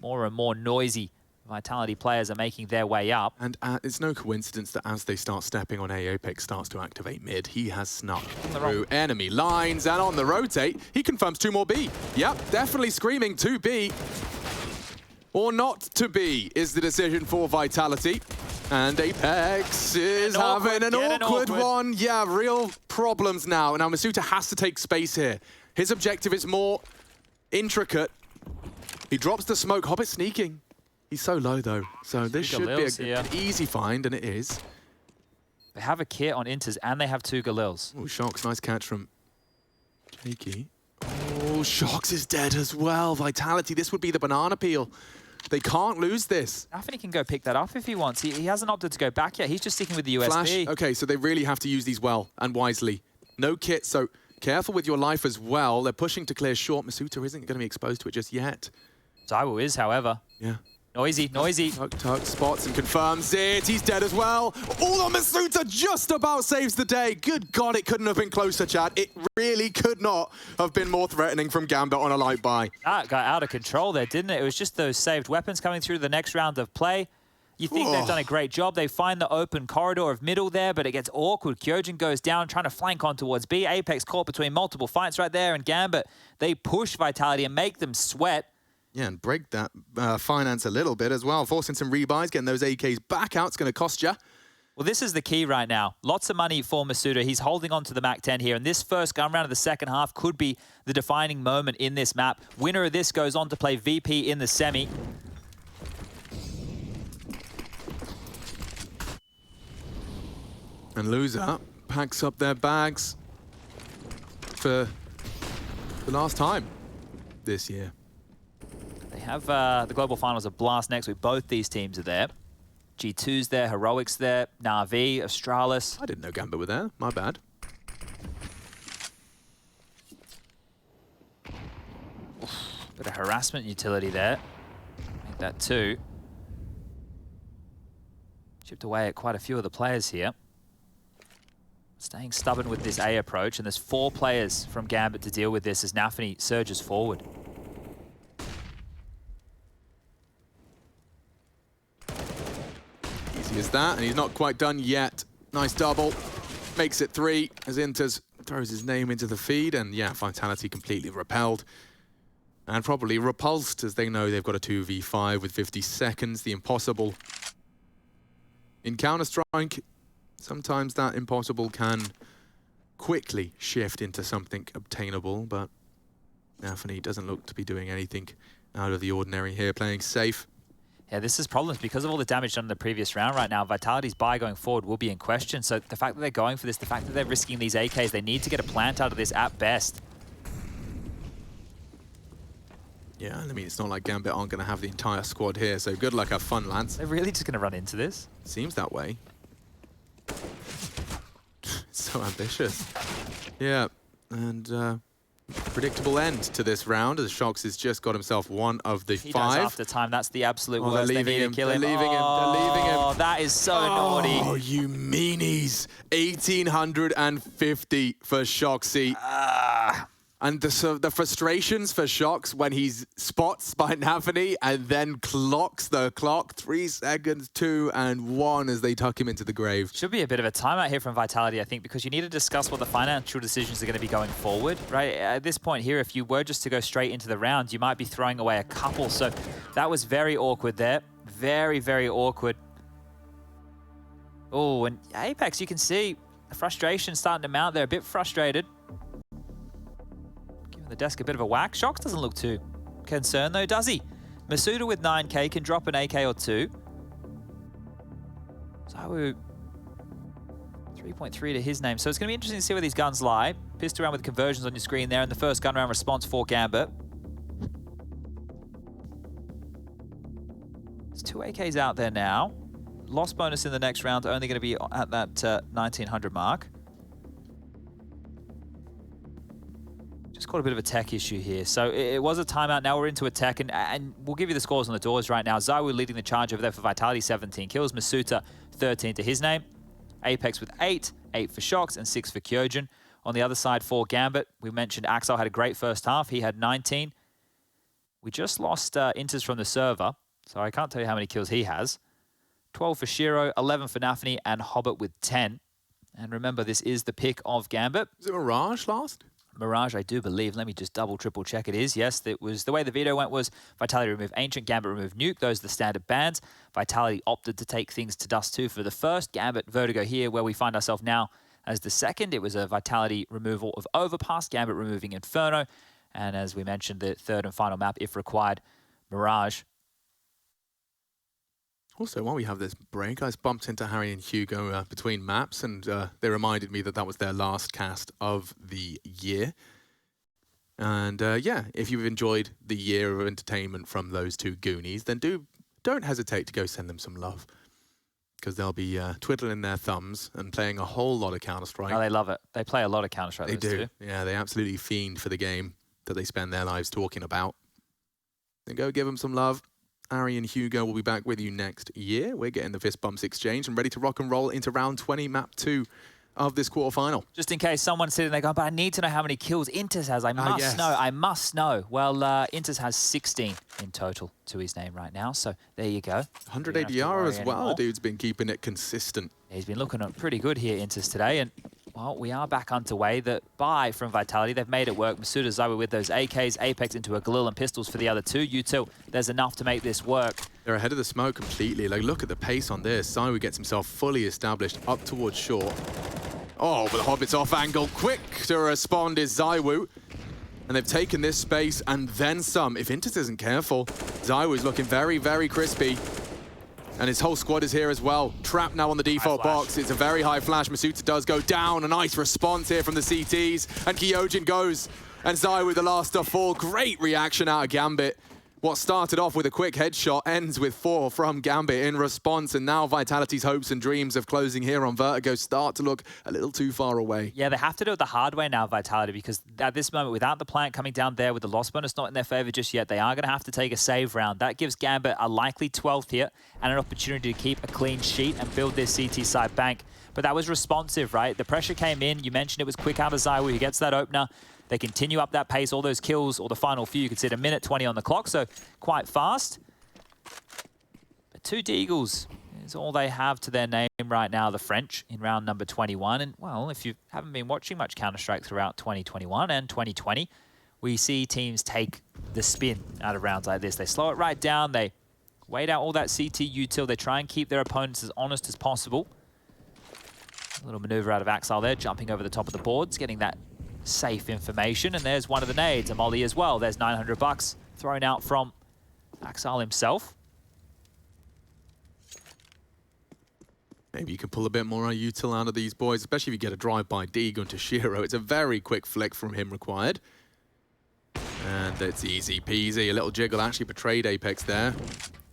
more and more noisy Vitality players are making their way up. And it's no coincidence that as they start stepping on A, Apex starts to activate mid. He has snuck through enemy lines, and on the rotate, he confirms 2 more B. Yep, definitely screaming 2B. Or not to be is the decision for Vitality. And Apex is having an awkward one. Yeah, real problems now. Now misutaaa has to take space here. His objective is more intricate. He drops the smoke. Hobbit sneaking. He's so low, though, so this should be an easy find, and it is. They have a kit on interz, and they have 2 Galils. Oh, Shox, nice catch from Jakey. Oh, Shox is dead as well. Vitality, this would be the banana peel. They can't lose this. Nafany can go pick that up if he wants. He hasn't opted to go back yet. He's just sticking with the USB. Flash. Okay, so they really have to use these well and wisely. No kit, so careful with your life as well. They're pushing to clear short. misutaaa isn't going to be exposed to it just yet. ZywOo is, however. Yeah. Noisy, noisy. Tuck spots and confirms it. He's dead as well. Although misutaaa just about saves the day. Good God, it couldn't have been closer, Chad. It really could not have been more threatening from Gambit on a light buy. That got out of control there, didn't it? It was just those saved weapons coming through the next round of play. You think they've done a great job. They find the open corridor of middle there, but it gets awkward. Kyojin goes down, trying to flank on towards B. Apex caught between multiple fights right there, and Gambit, they push Vitality and make them sweat. Yeah, and break that finance a little bit as well. Forcing some rebuys, getting those AKs back out. It's going to cost you. Well, this is the key right now. Lots of money for misutaaa. He's holding on to the MAC-10 here, and this first gun round of the second half could be the defining moment in this map. Winner of this goes on to play VP in the semi. And loser packs up their bags for the last time this year. They have the Global Finals of Blast next week. Both these teams are there. G2's there, Heroic's there, Na'Vi, Astralis. I didn't know Gambit were there. My bad. Bit of harassment utility there. Make that 2. Chipped away at quite a few of the players here. Staying stubborn with this A approach, and there's 4 players from Gambit to deal with this as Nafany surges forward. easy as that, and he's not quite done yet. Nice double. Makes it 3 as interz throws his name into the feed, and yeah, Vitality completely repelled. And probably repulsed, as they know they've got a 2v5 with 50 seconds. The impossible. In Counter-Strike, sometimes that impossible can quickly shift into something obtainable, but Nafany doesn't look to be doing anything out of the ordinary here, playing safe. Yeah, this is problems because of all the damage done in the previous round right now. Vitality's buy going forward will be in question. So the fact that they're going for this, the fact that they're risking these AKs, they need to get a plant out of this at best. Yeah, I mean, it's not like Gambit aren't going to have the entire squad here, so good luck, have fun, lads. They're really just going to run into this? Seems that way. So ambitious. Yeah, and predictable end to this round as Shox has just got himself one of the 5. He does after time. That's the absolute worst. They're leaving him. Kill him. They're leaving him. They're leaving him. Oh, that is so naughty. Oh, you meanies. 1,850 for Shoxy. And the frustrations for Shox when he spots by Nafany and then clocks the clock. 3 seconds, 2 and 1 as they tuck him into the grave. Should be a bit of a timeout here from Vitality, I think, because you need to discuss what the financial decisions are going to be going forward, right? At this point here, if you were just to go straight into the round, you might be throwing away a couple. So that was very awkward there. Very, very awkward. Oh, and Apex, you can see the frustration starting to mount. They're a bit frustrated. The desk a bit of a whack. Shox doesn't look too concerned though, does he? misutaaa with 9k can drop an AK or 2. ZywOo 3.3 to his name. So it's going to be interesting to see where these guns lie. Pistol round with conversions on your screen there, and the first gun round response for Gambit. There's 2 AKs out there now. Loss bonus in the next round, only going to be at that 1900 mark. Just got a bit of a tech issue here. So it was a timeout. Now we're into a tech, and we'll give you the scores on the doors right now. ZywOo leading the charge over there for Vitality, 17 kills. misutaaa, 13 to his name. Apex with 8 for Shox, and 6 for Kyojin. On the other side for Gambit, we mentioned Axel had a great first half. He had 19. We just lost interz from the server, so I can't tell you how many kills he has. 12 for Shiro, 11 for Nafany, and Hobbit with 10. And remember, this is the pick of Gambit. Was it Mirage last? Mirage, I do believe. Let me just triple check it is. Yes, it was the way the veto went was Vitality removed Ancient, Gambit removed Nuke. Those are the standard bans. Vitality opted to take things to Dust 2 for the first. Gambit, Vertigo here, where we find ourselves now as the second. It was a Vitality removal of Overpass, Gambit removing Inferno. And as we mentioned, the third and final map, if required, Mirage. Also, while we have this break, I bumped into Harry and Hugo between maps, and they reminded me that that was their last cast of the year. And yeah, if you've enjoyed the year of entertainment from those two Goonies, then don't hesitate to go send them some love, because they'll be twiddling their thumbs and playing a whole lot of Counter-Strike. Oh, they love it. They play a lot of Counter-Strike. They do. Yeah, they absolutely fiend for the game that they spend their lives talking about. Then go give them some love. Ari and Hugo will be back with you next year. We're getting the fist bumps exchange and ready to rock and roll into round 20, map 2 of this quarterfinal. Just in case someone's sitting there going, but I need to know how many kills interz has. I must know. I must know. Well, interz has 16 in total to his name right now. So there you go. 100 ADR as well. The dude's been keeping it consistent. He's been looking pretty good here, interz, today. And well, we are back underway. The buy from Vitality, they've made it work. misutaaa, ZywOo with those AKs, Apex into a Galil and pistols for the other two. util, there's enough to make this work. They're ahead of the smoke completely. Like, look at the pace on this. ZywOo gets himself fully established up towards short. Oh, but the Hobbit's off angle. Quick to respond is ZywOo. And they've taken this space and then some. If interz isn't careful, ZywOo's looking very, very crispy. And his whole squad is here as well. Trapped now on the default box. It's a very high flash. misutaaa does go down. A nice response here from the CTs. And Kyojin goes. And ZywOo, the last of 4. Great reaction out of Gambit. What started off with a quick headshot ends with 4 from Gambit in response. And now Vitality's hopes and dreams of closing here on Vertigo start to look a little too far away. Yeah, they have to do it the hard way now, Vitality, because at this moment, without the plant coming down there with the loss bonus not in their favor just yet, they are going to have to take a save round. That gives Gambit a likely 12th hit and an opportunity to keep a clean sheet and build this CT side bank. But that was responsive, right? The pressure came in. You mentioned it was quick out of ZywOo. He gets that opener. They continue up that pace, all those kills, or the final few, you could see it, 1:20 on the clock, so quite fast. But 2 Deagles, is all they have to their name right now, the French, in round number 21. And, well, if you haven't been watching much Counter-Strike throughout 2021 and 2020, we see teams take the spin out of rounds like this. They slow it right down. They wait out all that CT util. They try and keep their opponents as honest as possible. A little maneuver out of Axel there, jumping over the top of the boards, getting that safe information. And there's one of the nades, a molly as well. There's 900 bucks thrown out from Axel himself. Maybe you can pull a bit more util out of these boys, especially if you get a drive-by dig onto Shiro. It's a very quick flick from him required. And it's easy peasy. A little jiggle actually betrayed Apex there.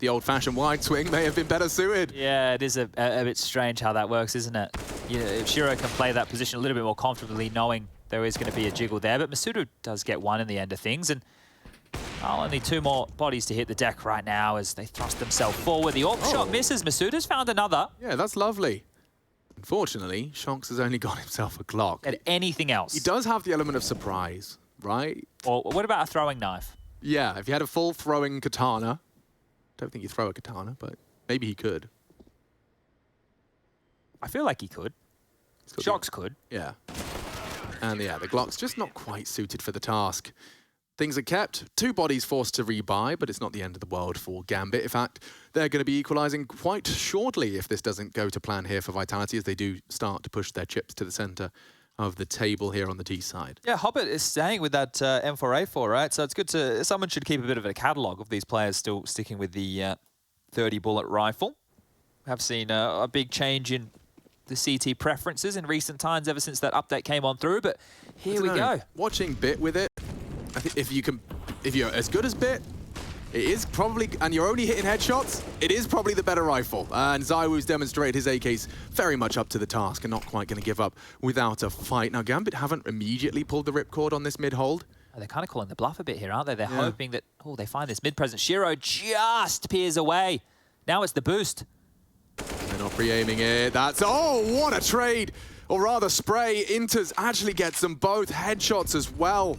The old-fashioned wide swing may have been better suited. Yeah, it is a bit strange how that works, isn't it? Yeah, if Shiro can play that position a little bit more comfortably, knowing there is going to be a jiggle there. But misutaaa does get one in the end of things. And only 2 more bodies to hit the deck right now as they thrust themselves forward. The AWP shot misses. Misutaaa's found another. Yeah, that's lovely. Unfortunately, Shox has only got himself a Glock. At anything else. He does have the element of surprise, right? Or what about a throwing knife? Yeah, if you had a full throwing katana. Don't think you throw a katana, but maybe he could. I feel like he could. Shox could. Yeah. And yeah, the Glock's just not quite suited for the task. Things are kept. 2 bodies forced to rebuy, but it's not the end of the world for Gambit. In fact, they're going to be equalizing quite shortly if this doesn't go to plan here for Vitality, as they do start to push their chips to the center of the table here on the D side. Yeah, Hobbit is staying with that M4A4, right? So it's good to... Someone should keep a bit of a catalogue of these players still sticking with the 30-bullet rifle. We have seen a big change in the CT preferences in recent times ever since that update came on through, but here we go. Watching Bit with it, I think if you're as good as Bit, it is probably, and you're only hitting headshots, it is probably the better rifle. And ZywOo's demonstrated his AK's very much up to the task and not quite going to give up without a fight. Now, Gambit haven't immediately pulled the ripcord on this mid-hold. They're kind of calling the bluff a bit here, aren't they? They're hoping that, they find this mid-presence. Shiro just peers away. Now it's the boost. They're not pre-aiming it. That's, what a trade! Or rather, spray. Interz actually gets them both headshots as well.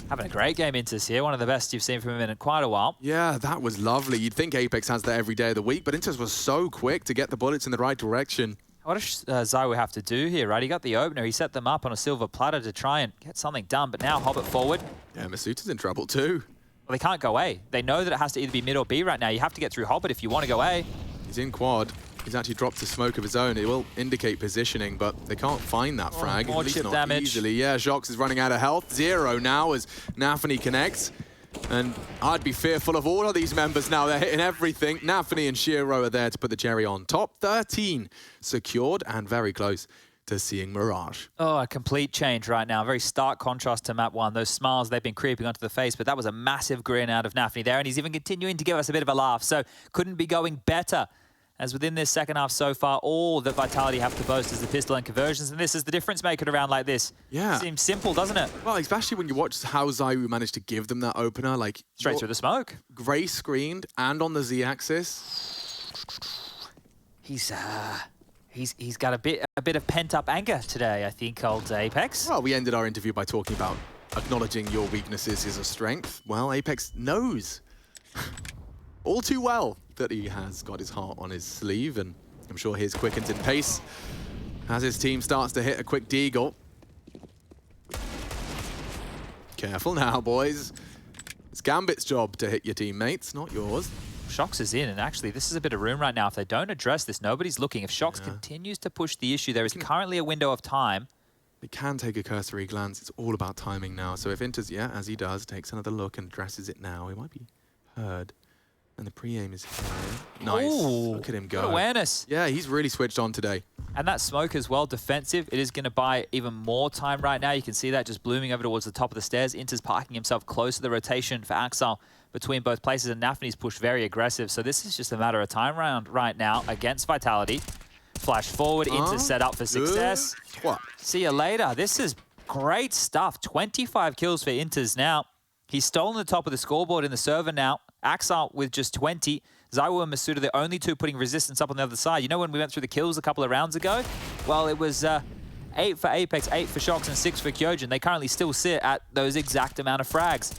Having a great game, Interz here. One of the best you've seen from him in quite a while. Yeah, that was lovely. You'd think Apex has that every day of the week, but Interz was so quick to get the bullets in the right direction. What does ZywOo have to do here, right? He got the opener. He set them up on a silver platter to try and get something done, but now Hobbit forward. Yeah, misutaaa's in trouble too. Well, they can't go A. They know that it has to either be mid or B right now. You have to get through Hobbit if you want to go A. He's in quad. He's actually dropped a smoke of his own. It will indicate positioning, but they can't find that frag. More at least chip not damage. Easily. Yeah, Shox is running out of health. 0 now as Nafany connects. And I'd be fearful of all of these members now. They're hitting everything. Nafany and Shiro are there to put the cherry on top. 13 secured and very close to seeing Mirage. Oh, a complete change right now. Very stark contrast to map 1. Those smiles, they've been creeping onto the face, but that was a massive grin out of Nafany there, and he's even continuing to give us a bit of a laugh, so couldn't be going better. As within this second half so far, all that Vitality have to boast is the pistol and conversions, and this is the difference maker at a round like this. Yeah. Seems simple, doesn't it? Well, especially when you watch how ZywOo managed to give them that opener, like... Straight through the smoke. Gray screened and on the Z-axis. He's got a bit of pent-up anger today, I think, old Apex. Well, we ended our interview by talking about acknowledging your weaknesses is a strength. Well, Apex knows all too well that he has got his heart on his sleeve, and I'm sure his quickens in pace as his team starts to hit a quick deagle. Careful now, boys. It's Gambit's job to hit your teammates, not yours. Shox is in, and actually this is a bit of room right now. If they don't address this, nobody's looking. If Shox continues to push the issue, there is currently a window of time. They can take a cursory glance. It's all about timing now. So if Interz, as he does, takes another look and addresses it now, he might be heard. And the pre-aim is here. Nice. Ooh, look at him go. good awareness. Yeah, he's really switched on today. And that smoke as well, defensive. It is going to buy even more time right now. You can see that just blooming over towards the top of the stairs. Interz parking himself close to the rotation for Axel between both places, and Nafany's pushed very aggressive. So this is just a matter of time round right now against Vitality. Flash forward, Interz set up for success. What? See you later. This is great stuff. 25 kills for Interz now. He's stolen the top of the scoreboard in the server now. Axel with just 20. ZywOo and misutaaa, the only two putting resistance up on the other side. You know when we went through the kills a couple of rounds ago? Well, it was 8 for Apex, 8 for Shox, and 6 for Kyojin. They currently still sit at those exact amount of frags.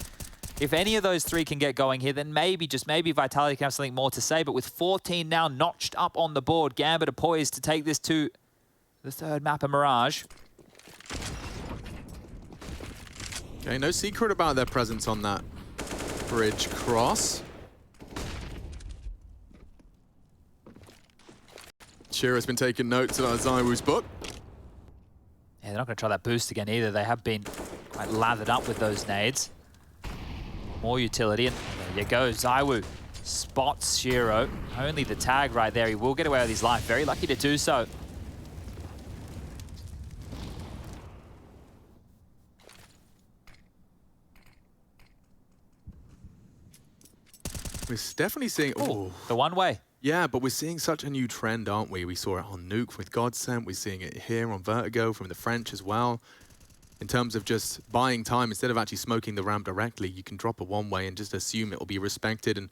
If any of those three can get going here, then maybe, just maybe, Vitality can have something more to say. But with 14 now notched up on the board, Gambit are poised to take this to the third map of Mirage. Okay, no secret about their presence on that bridge cross. Shiro's been taking notes about Zywoo's book. Yeah, they're not going to try that boost again either. They have been quite lathered up with those nades. More utility, and there you go. Zywoo spots Shiro. Only the tag right there. He will get away with his life. Very lucky to do so. We're definitely seeing... Oh, the one way. Yeah, but we're seeing such a new trend, aren't we? We saw it on Nuke with Godsent. We're seeing it here on Vertigo from the French as well. In terms of just buying time, instead of actually smoking the ramp directly, you can drop a one-way and just assume it will be respected and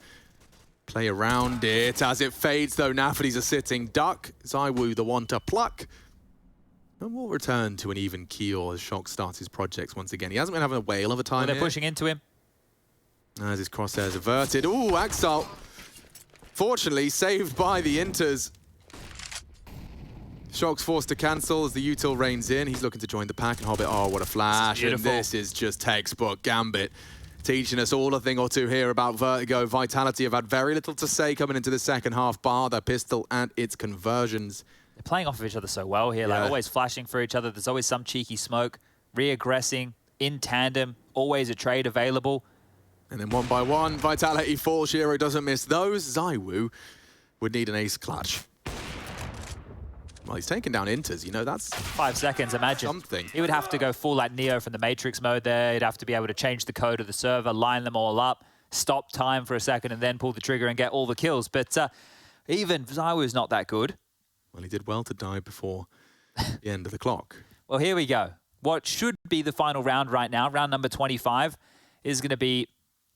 play around it. As it fades, though, Nafferty's a sitting duck. Zywoo the one to pluck. And we'll return to an even keel as Shock starts his projects once again. He hasn't been having a whale of a time They're here. pushing into him. As his crosshairs averted. Ooh, Axel. Fortunately, saved by the interz. Shock's forced to cancel as the util reigns in. He's looking to join the pack and Hobbit. Oh, what a flash. And this is just textbook Gambit. Teaching us all a thing or two here about Vertigo. Vitality have had very little to say coming into the second half, bar their pistol and its conversions. They're playing off of each other so well here, like always flashing for each other. There's always some cheeky smoke, re-aggressing, in tandem, always a trade available. And then one by one, Vitality falls. Shiro doesn't miss those. Zywoo would need an ace clutch. Well, he's taken down interz, you know, that's 5 seconds, imagine. something. He would have to go full like Neo from the Matrix mode there. He'd have to be able to change the code of the server, line them all up, stop time for a second, and then pull the trigger and get all the kills. But even Zywoo's not that good. Well, he did well to die before the end of the clock. Well, here we go. What should be the final round right now, round number 25, is going to be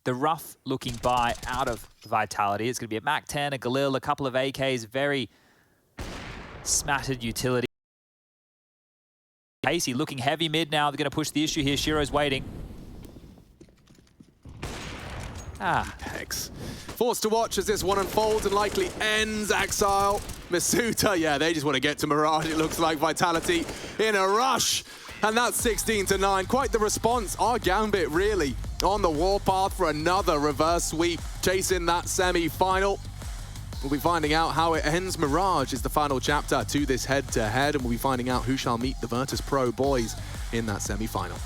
the rough-looking buy out of Vitality. It's going to be a MAC-10, a Galil, a couple of AKs, very smattered utility. Casey looking heavy mid now. They're going to push the issue here. Shiro's waiting. Hex. Forced to watch as this one unfolds and likely ends. Exile, misutaaa. Yeah, they just want to get to Mirage. It looks like Vitality in a rush. And that's 16-9. Quite the response. Our Gambit really on the warpath for another reverse sweep, chasing that semi-final. We'll be finding out how it ends. Mirage is the final chapter to this head-to-head, and we'll be finding out who shall meet the Virtus Pro boys in that semi-final.